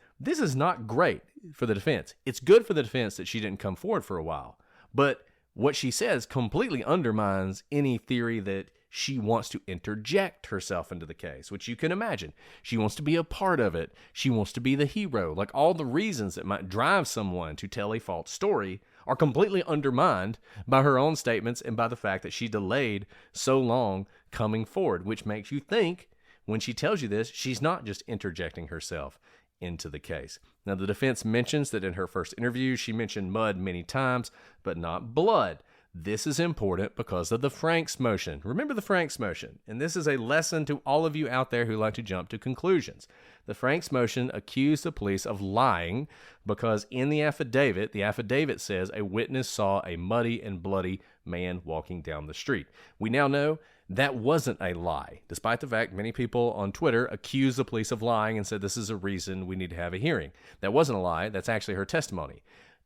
not great for the defense. It's good for the defense that she didn't come forward for a while, but what she says completely undermines any theory that she wants to interject herself into the case, which you can imagine. She wants to be a part of it. She wants to be the hero. Like, all the reasons that might drive someone to tell a false story are completely undermined by her own statements and by the fact that she delayed so long coming forward, which makes you think when she tells you this, she's not just interjecting herself into the case. Now, the defense mentions that in her first interview, she mentioned mud many times, but not blood. This is important because of the Franks motion. Remember the Franks motion, and this is a lesson to all of you out there who like to jump to conclusions. The Franks motion accused the police of lying because in the affidavit says a witness saw a muddy and bloody man walking down the street. We now know that wasn't a lie, despite the fact many people on Twitter accused the police of lying and said this is a reason we need to have a hearing. That wasn't a lie. That's actually her testimony.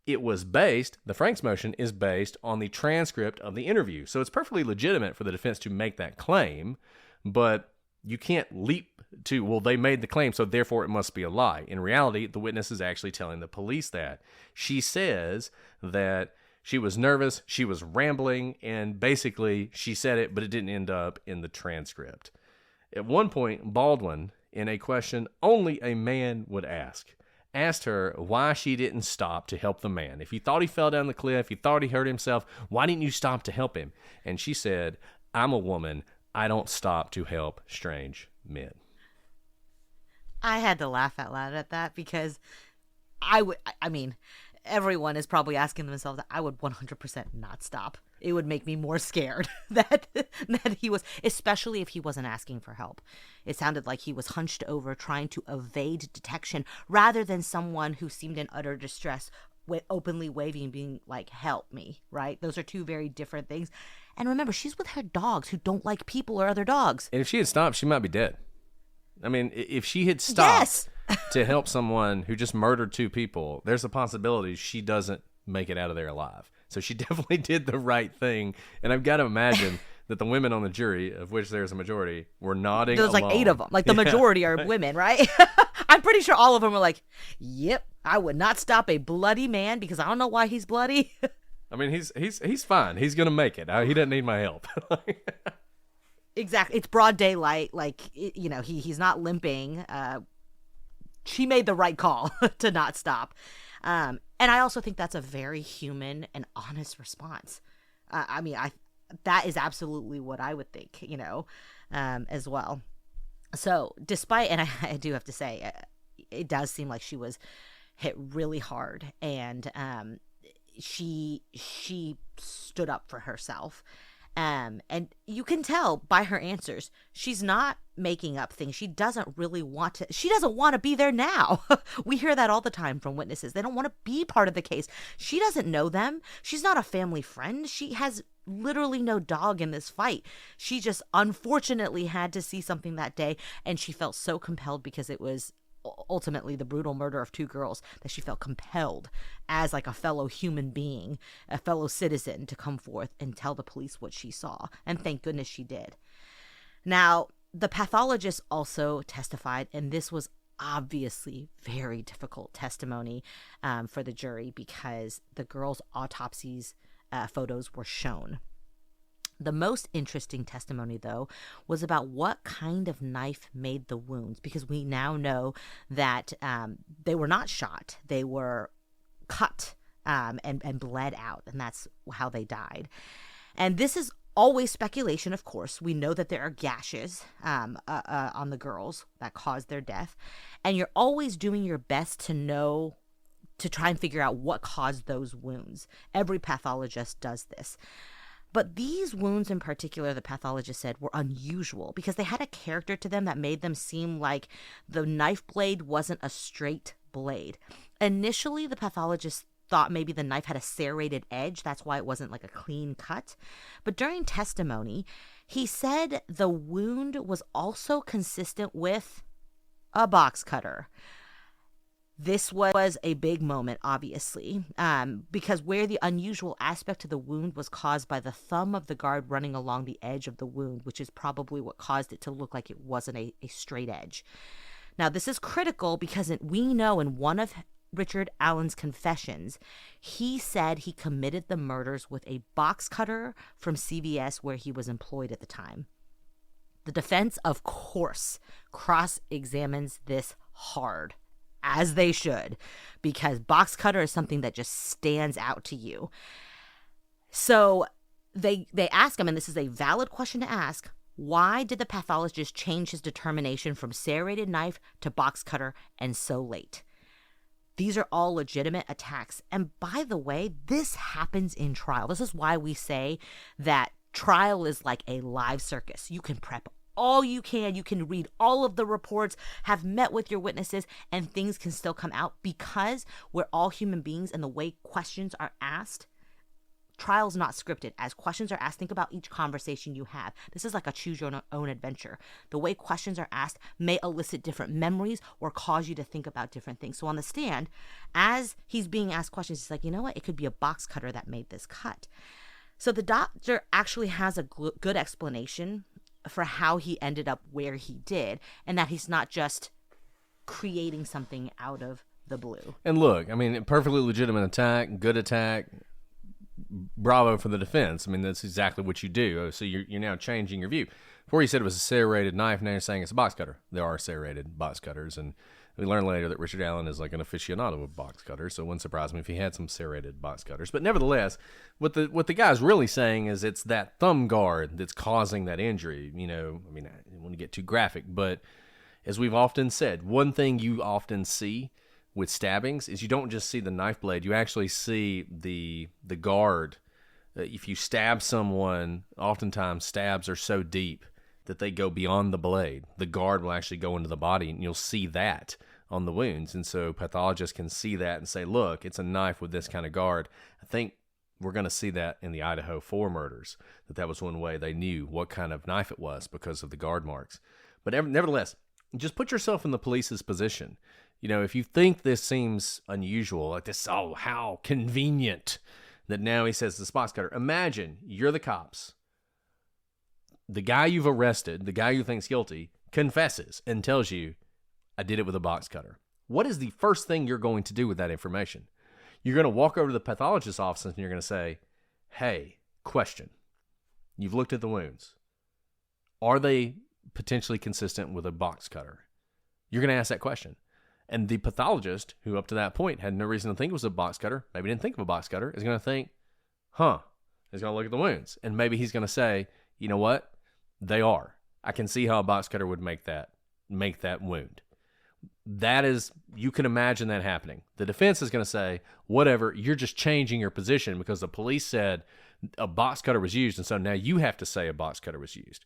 The Franks motion is based on the transcript of the interview. So it's perfectly legitimate for the defense to make that claim, but you can't leap to, well, they made the claim, so therefore it must be a lie. In reality, the witness is actually telling the police that. She says that she was nervous, she was rambling, and basically she said it, but it didn't end up in the transcript. At one point, Baldwin, in a question only a man would asked her why she didn't stop to help the man. If you thought he fell down the cliff, you thought he hurt himself, why didn't you stop to help him? And she said, I'm a woman. I don't stop to help strange men. I had to laugh out loud at that because everyone is probably asking themselves, I would 100% not stop. It would make me more scared that he was, especially if he wasn't asking for help. It sounded like he was hunched over trying to evade detection rather than someone who seemed in utter distress, openly waving, being like, help me, right? Those are two very different things. And remember, she's with her dogs who don't like people or other dogs. And if she had stopped, she might be dead. I mean, if she had stopped to help someone who just murdered two people, there's a possibility she doesn't make it out of there alive. So she definitely did the right thing. And I've got to imagine that the women on the jury, of which there's a majority, were nodding There's along. like 8 of them. Like the majority are women, right? I'm pretty sure all of them were like, yep, I would not stop a bloody man because I don't know why he's bloody. I mean, he's fine. He's going to make it. He doesn't need my help. Exactly. It's broad daylight. Like, he's not limping. She made the right call to not stop. And I also think that's a very human and honest response. That is absolutely what I would think, as well. So despite, and I do have to say, it does seem like she was hit really hard, and she stood up for herself. And you can tell by her answers, she's not making up things. She doesn't want to be there now. We hear that all the time from witnesses. They don't want to be part of the case. She doesn't know them. She's not a family friend. She has literally no dog in this fight. She just unfortunately had to see something that day, and she felt so compelled because it was ultimately the brutal murder of two girls, that she felt compelled as like a fellow human being, a fellow citizen, to come forth and tell the police what she saw. And thank goodness she did. Now, the pathologist also testified, and this was obviously very difficult testimony for the jury because the girls' autopsies photos were shown. The most interesting testimony, though, was about what kind of knife made the wounds, because we now know that they were not shot, they were cut and bled out, and that's how they died. And this is always speculation, of course. We know that there are gashes on the girls that caused their death, and you're always doing your best to know, to try and figure out what caused those wounds. Every pathologist does this. But these wounds in particular, the pathologist said, were unusual because they had a character to them that made them seem like the knife blade wasn't a straight blade. Initially, the pathologist thought maybe the knife had a serrated edge. That's why it wasn't like a clean cut. But during testimony, he said the wound was also consistent with a box cutter. This was a big moment, obviously, because where the unusual aspect of the wound was caused by the thumb of the guard running along the edge of the wound, which is probably what caused it to look like it wasn't a straight edge. Now, this is critical because we know in one of Richard Allen's confessions, he said he committed the murders with a box cutter from CVS where he was employed at the time. The defense, of course, cross-examines this hard, as they should, because box cutter is something that just stands out to you. So they ask him, and this is a valid question to ask, why did the pathologist change his determination from serrated knife to box cutter and so late? These are all legitimate attacks. And by the way, this happens in trial. This is why we say that trial is like a live circus. You can prep all you can read all of the reports, have met with your witnesses, and things can still come out because we're all human beings, and the way questions are asked, trial's not scripted. As questions are asked, think about each conversation you have. This is like a choose your own adventure. The way questions are asked may elicit different memories or cause you to think about different things. So on the stand, as he's being asked questions, he's like, you know what? It could be a box cutter that made this cut. So the doctor actually has a good explanation for how he ended up where he did, and that he's not just creating something out of the blue. And look, I mean, perfectly legitimate attack, good attack. Bravo for the defense. I mean, that's exactly what you do. So you're now changing your view. Before you said it was a serrated knife, now you're saying it's a box cutter. There are serrated box cutters, and we learned later that Richard Allen is like an aficionado of box cutters, so it wouldn't surprise me if he had some serrated box cutters. But nevertheless, what the guy's really saying is it's that thumb guard that's causing that injury. You know, I mean, I don't want to get too graphic, but as we've often said, one thing you often see with stabbings is you don't just see the knife blade, you actually see the guard. If you stab someone, oftentimes stabs are so deep that they go beyond the blade. The guard will actually go into the body, and you'll see that on the wounds. And so pathologists can see that and say, look, it's a knife with this kind of guard. I think we're going to see that in the Idaho 4 murders, that was one way they knew what kind of knife it was because of the guard marks. But nevertheless, just put yourself in the police's position. You know, if you think this seems unusual, like this, oh, how convenient that now he says the box cutter. Imagine you're the cops. The guy you've arrested, the guy you think's guilty, confesses and tells you, I did it with a box cutter. What is the first thing you're going to do with that information? You're going to walk over to the pathologist's office and you're going to say, hey, question. You've looked at the wounds. Are they potentially consistent with a box cutter? You're going to ask that question. And the pathologist, who up to that point had no reason to think it was a box cutter, maybe didn't think of a box cutter, is going to think, He's going to look at the wounds. And maybe he's going to say, you know what? They are. I can see how a box cutter would make that wound. That is, you can imagine that happening. The defense is going to say, whatever, you're just changing your position because the police said a box cutter was used, and so now you have to say a box cutter was used.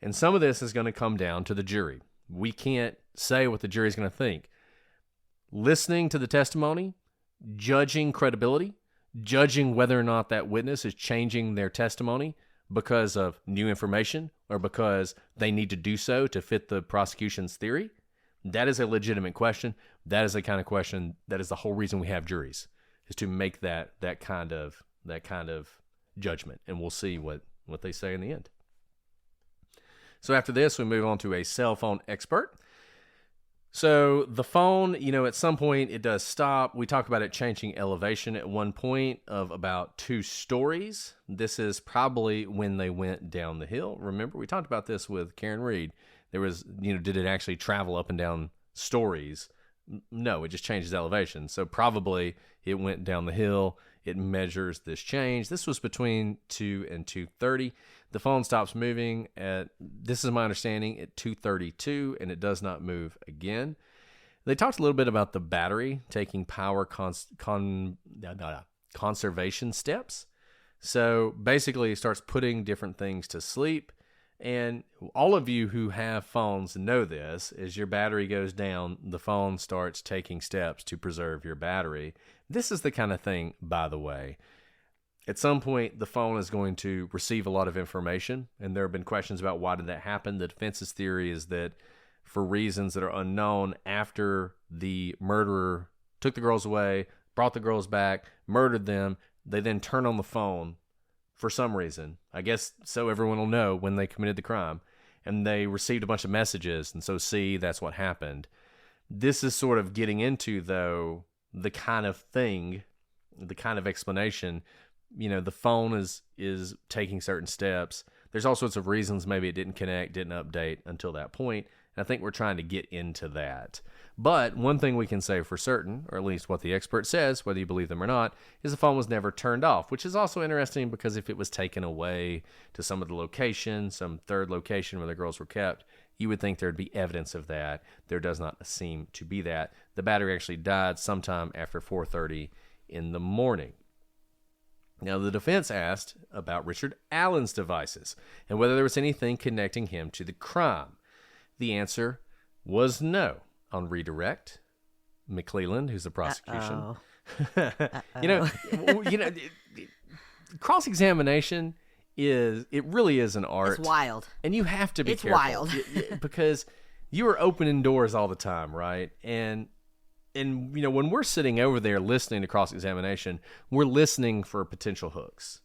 And some of this is going to come down to the jury. We can't say what the jury is going to think. Listening to the testimony, judging credibility, judging whether or not that witness is changing their testimony because of new information or because they need to do so to fit the prosecution's theory, That is a legitimate question. That is the kind of question that is the whole reason we have juries, is to make that kind of judgment, and we'll see what they say in the end. So after this, we move on to a cell phone expert. So the phone, at some point it does stop. We talk about it changing elevation at one point of about 2 stories. This is probably when they went down the hill. Remember, we talked about this with Karen Reed. There was, did it actually travel up and down stories? No, it just changes elevation. So probably it went down the hill. It measures this change. This was between 2 and 2:30. The phone stops moving this is my understanding, at 2:32, and it does not move again. They talked a little bit about the battery taking power conservation steps. So basically, it starts putting different things to sleep. And all of you who have phones know this. As your battery goes down, the phone starts taking steps to preserve your battery. This is the kind of thing, by the way, at some point the phone is going to receive a lot of information, and there have been questions about why did that happen. The defense's theory is that for reasons that are unknown, after the murderer took the girls away, brought the girls back, murdered them, they then turn on the phone for some reason, I guess so everyone will know when they committed the crime, and they received a bunch of messages, and so that's what happened. This is sort of getting into, though, the kind of thing, the kind of explanation, the phone is taking certain steps. There's all sorts of reasons maybe it didn't connect, didn't update until that point, and I think we're trying to get into that. But one thing we can say for certain, or at least what the expert says, whether you believe them or not, is the phone was never turned off, which is also interesting because if it was taken away to some of the location, some third location where the girls were kept, you would think there'd be evidence of that. There does not seem to be that. The battery actually died sometime after 4:30 in the morning. Now, the defense asked about Richard Allen's devices and whether there was anything connecting him to the crime. The answer was no. On redirect, McClelland, who's the prosecution, cross-examination really is an art. It's wild. And you have to be it's careful. Wild. Because you are opening doors all the time, right? And when we're sitting over there listening to cross-examination, we're listening for potential hooks.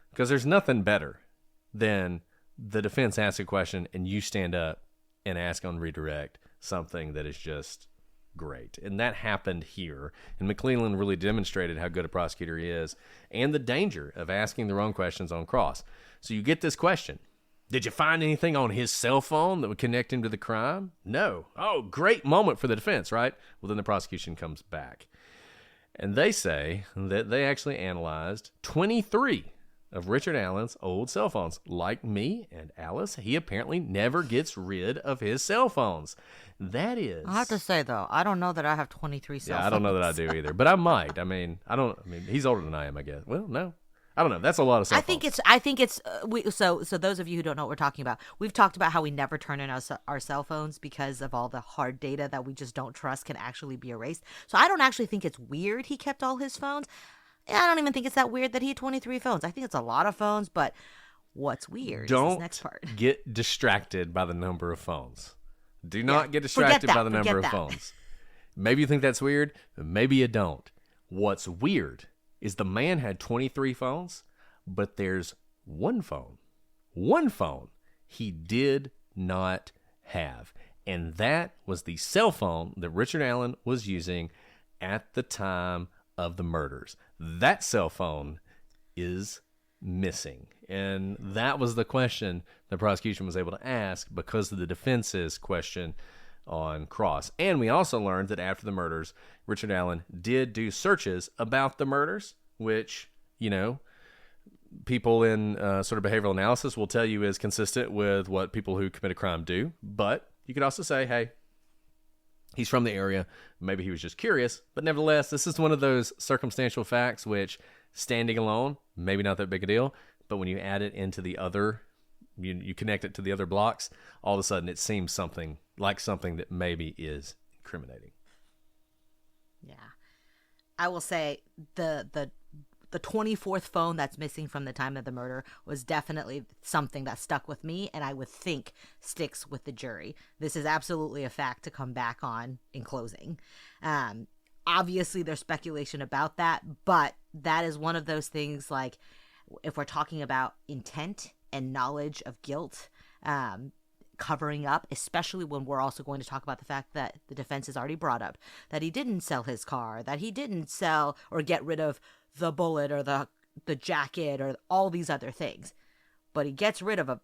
Because there's nothing better than the defense asks a question and you stand up and ask on redirect something that is just great. And that happened here. And McClelland really demonstrated how good a prosecutor he is and the danger of asking the wrong questions on cross. So you get this question. Did you find anything on his cell phone that would connect him to the crime? No. Oh, great moment for the defense, right? Well, then the prosecution comes back. And they say that they actually analyzed 23 of Richard Allen's old cell phones. Like me and Alice, he apparently never gets rid of his cell phones. That is... I have to say, though, I don't know that I have 23 cell phones. Yeah, I don't know that I do either, but I might. I mean, he's older than I am, I guess. Well, no. I don't know. That's a lot of cell phones. I think it's so those of you who don't know what we're talking about, we've talked about how we never turn in our cell phones because of all the hard data that we just don't trust can actually be erased. So I don't actually think it's weird he kept all his phones. I don't even think it's that weird that he had 23 phones. I think it's a lot of phones, but what's weird is this next part. Don't get distracted by the number of phones. Do not get distracted by the number of phones. Maybe you think that's weird, maybe you don't. What's weird is the man had 23 phones, but there's one phone he did not have. And that was the cell phone that Richard Allen was using at the time of the murders. That cell phone is missing. And that was the question the prosecution was able to ask because of the defense's question on cross. And we also learned that after the murders, Richard Allen did do searches about the murders, which, people in sort of behavioral analysis will tell you is consistent with what people who commit a crime do. But you could also say, hey, he's from the area. Maybe he was just curious. But nevertheless, this is one of those circumstantial facts which, standing alone, maybe not that big a deal. But when you add it into the other, you connect it to the other blocks, all of a sudden it seems something that maybe is incriminating. Yeah. I will say the the 24th phone that's missing from the time of the murder was definitely something that stuck with me, and I would think sticks with the jury. This is absolutely a fact to come back on in closing. Obviously, there's speculation about that, but that is one of those things, like, if we're talking about intent and knowledge of guilt, covering up, especially when we're also going to talk about the fact that the defense has already brought up that he didn't sell his car, that he didn't sell or get rid of the bullet or the jacket or all these other things. But he gets rid of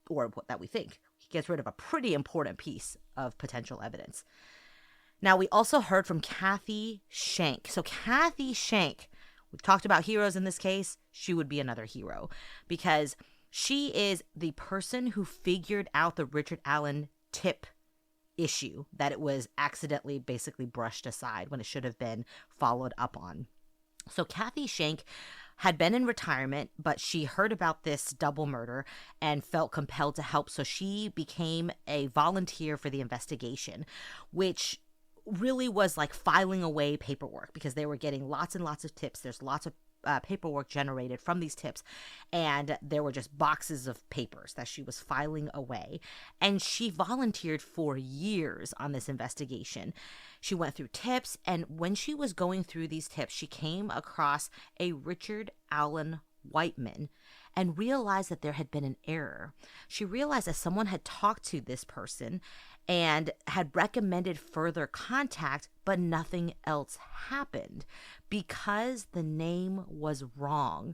or that we think, he gets rid of a pretty important piece of potential evidence. Now, we also heard from Kathy Shank. So Kathy Shank, we've talked about heroes in this case. She would be another hero because she is the person who figured out the Richard Allen tip issue, that it was accidentally basically brushed aside when it should have been followed up on. So Kathy Shank had been in retirement, but she heard about this double murder and felt compelled to help. So she became a volunteer for the investigation, which really was like filing away paperwork because they were getting lots and lots of tips. There's lots of paperwork generated from these tips, and there were just boxes of papers that she was filing away. And she volunteered for years on this investigation. She went through tips, and when she was going through these tips, she came across a Richard Allen Whiteman and realized that there had been an error. She realized that someone had talked to this person and had recommended further contact, but nothing else happened because the name was wrong.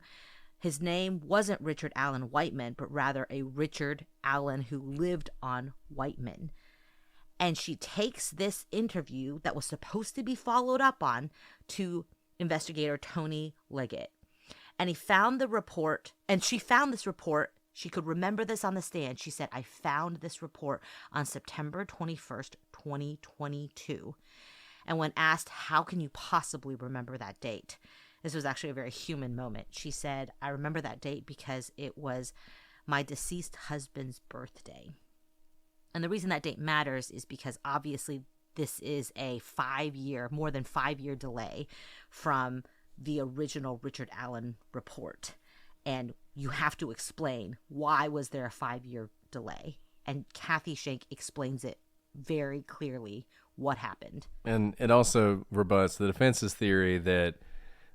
His name wasn't Richard Allen Whiteman, but rather a Richard Allen who lived on Whiteman. And she takes this interview that was supposed to be followed up on to investigator Tony Liggett. And he found the report, and she found this report. She could remember this on the stand. She said, I found this report on September 21st, 2022. And when asked, how can you possibly remember that date? This was actually a very human moment. She said, I remember that date because it was my deceased husband's birthday. And the reason that date matters is because obviously this is a more than 5-year delay from the original Richard Allen report. And you have to explain, why was there a 5-year delay? And Kathy Shank explains it very clearly what happened. And it also rebuts the defense's theory that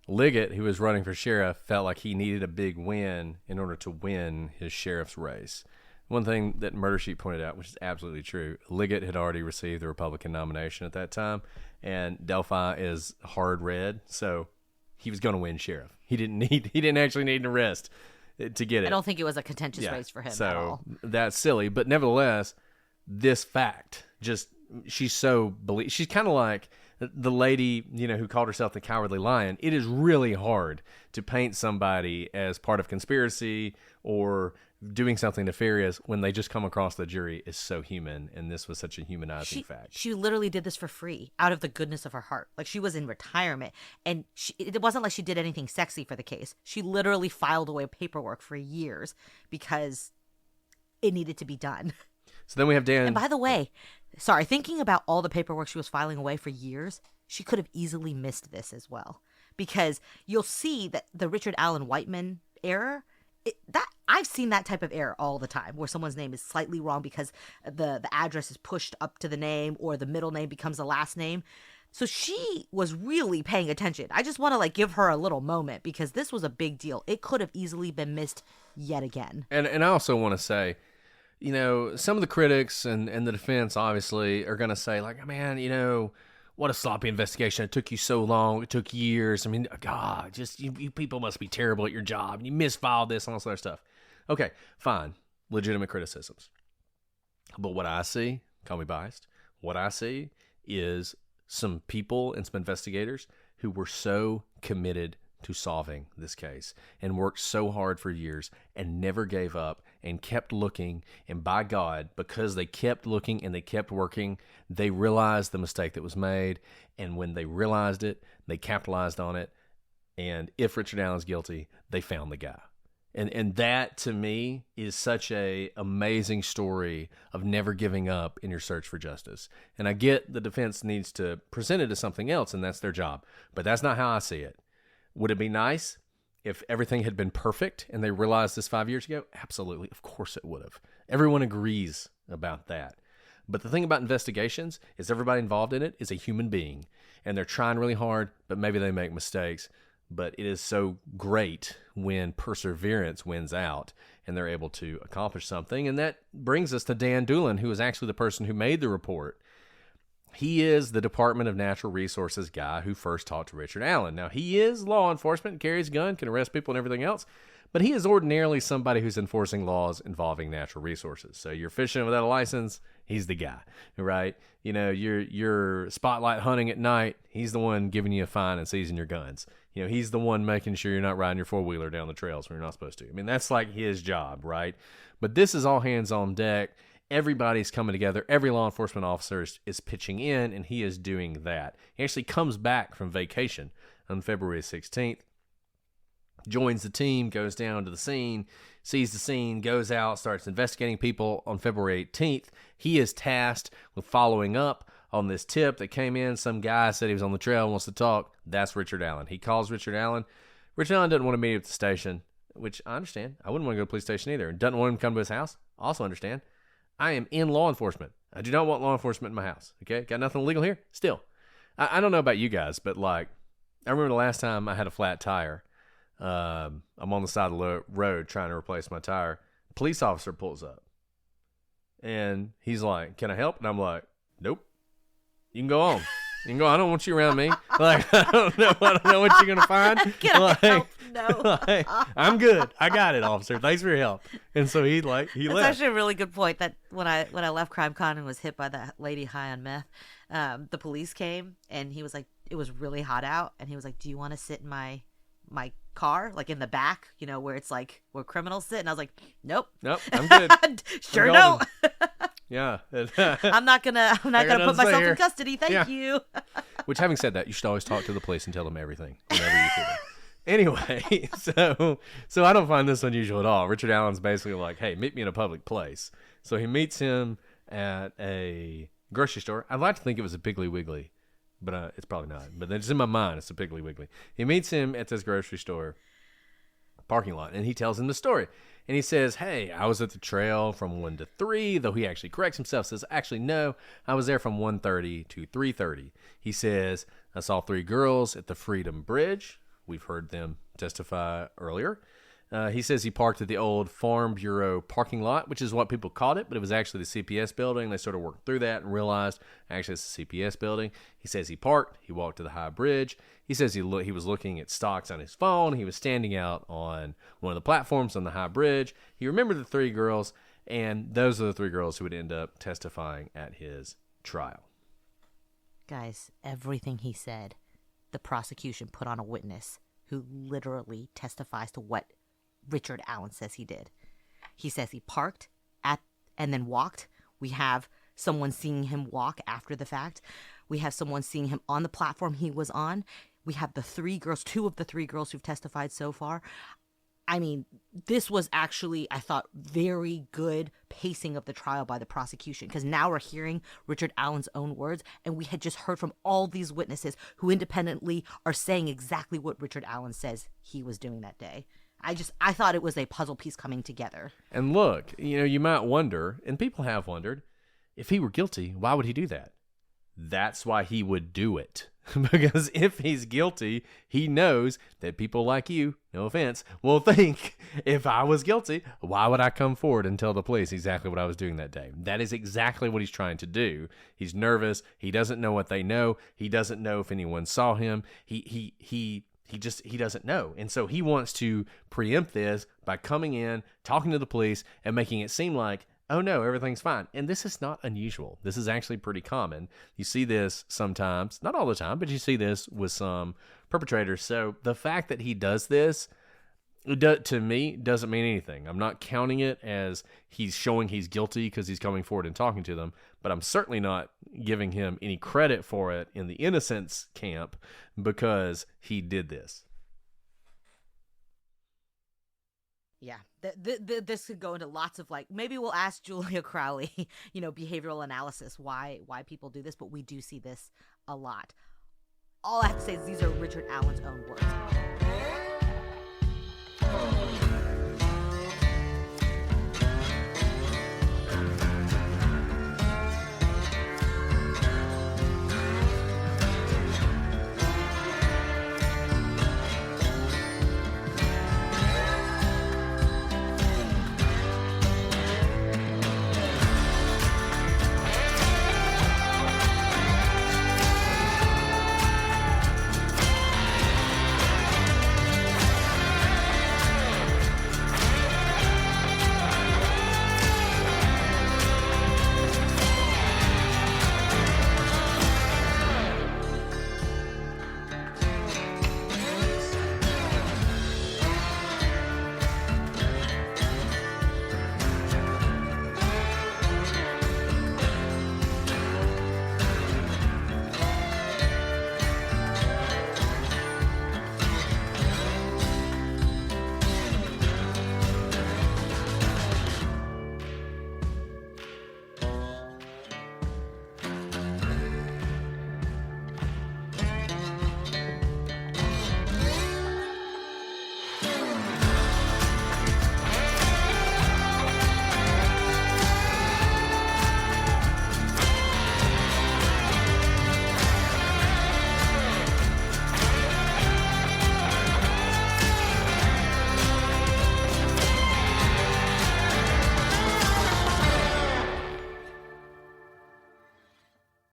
Liggett, who was running for sheriff, felt like he needed a big win in order to win his sheriff's race. One thing that Murder Sheet pointed out, which is absolutely true, Liggett had already received the Republican nomination at that time, and Delphi is hard red, so he was going to win sheriff. He didn't actually need an arrest to get it. I don't think it was a contentious race for him at all. So that's silly, but nevertheless, this fact she's kind of like the lady, who called herself the Cowardly Lion. It is really hard to paint somebody as part of conspiracy or doing something nefarious when they just come across the jury is so human, and this was such a humanizing fact. She literally did this for free out of the goodness of her heart. Like, she was in retirement, and it wasn't like she did anything sexy for the case. She literally filed away paperwork for years because it needed to be done. So then we have Dan. And by the way, thinking about all the paperwork she was filing away for years, she could have easily missed this as well. Because you'll see that the Richard Allen Whiteman error, I've seen that type of error all the time, where someone's name is slightly wrong because the address is pushed up to the name, or the middle name becomes the last name. So she was really paying attention. I just want to give her a little moment because this was a big deal. It could have easily been missed yet again. And I also want to say, some of the critics and the defense obviously are going to say, man, what a sloppy investigation. It took you so long. It took years. I mean, God, just you people must be terrible at your job. You misfiled this and all this other stuff. Okay, fine. Legitimate criticisms. But what I see, call me biased, what I see is some people and some investigators who were so committed to solving this case and worked so hard for years and never gave up and kept looking. And by God, because they kept looking and they kept working, they realized the mistake that was made. And when they realized it, they capitalized on it. And if Richard Allen's guilty, they found the guy. And that, to me, is such a amazing story of never giving up in your search for justice. And I get the defense needs to present it as something else, and that's their job. But that's not how I see it. Would it be nice if everything had been perfect and they realized this 5 years ago? Absolutely. Of course it would have. Everyone agrees about that. But the thing about investigations is everybody involved in it is a human being, and they're trying really hard, but maybe they make mistakes. But it is so great when perseverance wins out and they're able to accomplish something. And that brings us to Dan Doolin, who is actually the person who made the report. He is the Department of Natural Resources guy who first talked to Richard Allen. Now, he is law enforcement, carries a gun, can arrest people and everything else, but he is ordinarily somebody who's enforcing laws involving natural resources. So you're fishing without a license, he's the guy, right? You know, you're spotlight hunting at night, he's the one giving you a fine and seizing your guns. You know, he's the one making sure you're not riding your four-wheeler down the trails when you're not supposed to. I mean, that's like his job, right? But this is all hands on deck. Everybody's coming together. Every law enforcement officer is pitching in, and he is doing that. He actually comes back from vacation on February 16th, joins the team, goes down to the scene, sees the scene, goes out, starts investigating people on February 18th. He is tasked with following up on this tip that came in. Some guy said he was on the trail and wants to talk. That's Richard Allen. He calls Richard Allen. Richard Allen doesn't want to meet at the station, which I understand. I wouldn't want to go to the police station either. And doesn't want him to come to his house. Also understand. I am in law enforcement. I do not want law enforcement in my house. Okay? Got nothing illegal here? Still. I don't know about you guys, but like, I remember the last time I had a flat tire. I'm on the side of the road trying to replace my tire. Police officer pulls up. And he's like, "Can I help?" And I'm like, "Nope. You can go on. You can go. I don't want you around me. Like, I don't know what you're gonna find. Can like, I help? No. like, I'm good. I got it, officer. Thanks for your help." And so he That's left. actually a really good point. That when I left CrimeCon and was hit by that lady high on meth, the police came and he was like, it was really hot out, and he was like, "Do you want to sit in my car, like in the back, you know, where it's like where criminals sit?" And I was like, "Nope, I'm good. sure I'm don't. Yeah. I'm not gonna put myself in custody. Thank you." Which, having said that, you should always talk to the police and tell them everything whenever you see them. Anyway, so I don't find this unusual at all. Richard Allen's basically like, "Hey, meet me in a public place." So he meets him at a grocery store. I'd like to think it was a Piggly Wiggly, but it's probably not. But it's in my mind, it's a Piggly Wiggly. He meets him at this grocery store parking lot, and he tells him the story. And he says, "Hey, I was at the trail from 1 to 3, though he actually corrects himself, says, actually, no, I was there from 1:30 to 3:30. He says, "I saw 3 girls at the Freedom Bridge." We've heard them testify earlier. He says he parked at the old Farm Bureau parking lot, which is what people called it, but it was actually the CPS building. They sort of worked through that and realized, actually, it's the CPS building. He says he parked. He walked to the high bridge. He says he was looking at stocks on his phone. He was standing out on one of the platforms on the high bridge. He remembered the 3 girls, and those are the 3 girls who would end up testifying at his trial. Guys, everything he said, the prosecution put on a witness who literally testifies to what Richard Allen says he did. He says he parked at and then walked. We have someone seeing him walk after the fact. We have someone seeing him on the platform he was on. We have the 3 girls, 2 of the 3 girls who've testified so far. I mean, this was actually, I thought, very good pacing of the trial by the prosecution, because now we're hearing Richard Allen's own words, and we had just heard from all these witnesses who independently are saying exactly what Richard Allen says he was doing that day. I thought it was a puzzle piece coming together. And look, you might wonder, and people have wondered, if he were guilty, why would he do that? That's why he would do it. Because if he's guilty, he knows that people like you, no offense, will think, if I was guilty, why would I come forward and tell the police exactly what I was doing that day? That is exactly what he's trying to do. He's nervous. He doesn't know what they know. He doesn't know if anyone saw him. He doesn't know. And so he wants to preempt this by coming in, talking to the police, and making it seem like, oh no, everything's fine. And this is not unusual. This is actually pretty common. You see this sometimes, not all the time, but you see this with some perpetrators. So the fact that he does this, to me, doesn't mean anything. I'm not counting it as he's showing he's guilty because he's coming forward and talking to them, but I'm certainly not giving him any credit for it in the innocence camp because he did this. Yeah, this could go into lots of, like, maybe we'll ask Julia Crowley, behavioral analysis, why people do this, but we do see this a lot. All I have to say is these are Richard Allen's own words.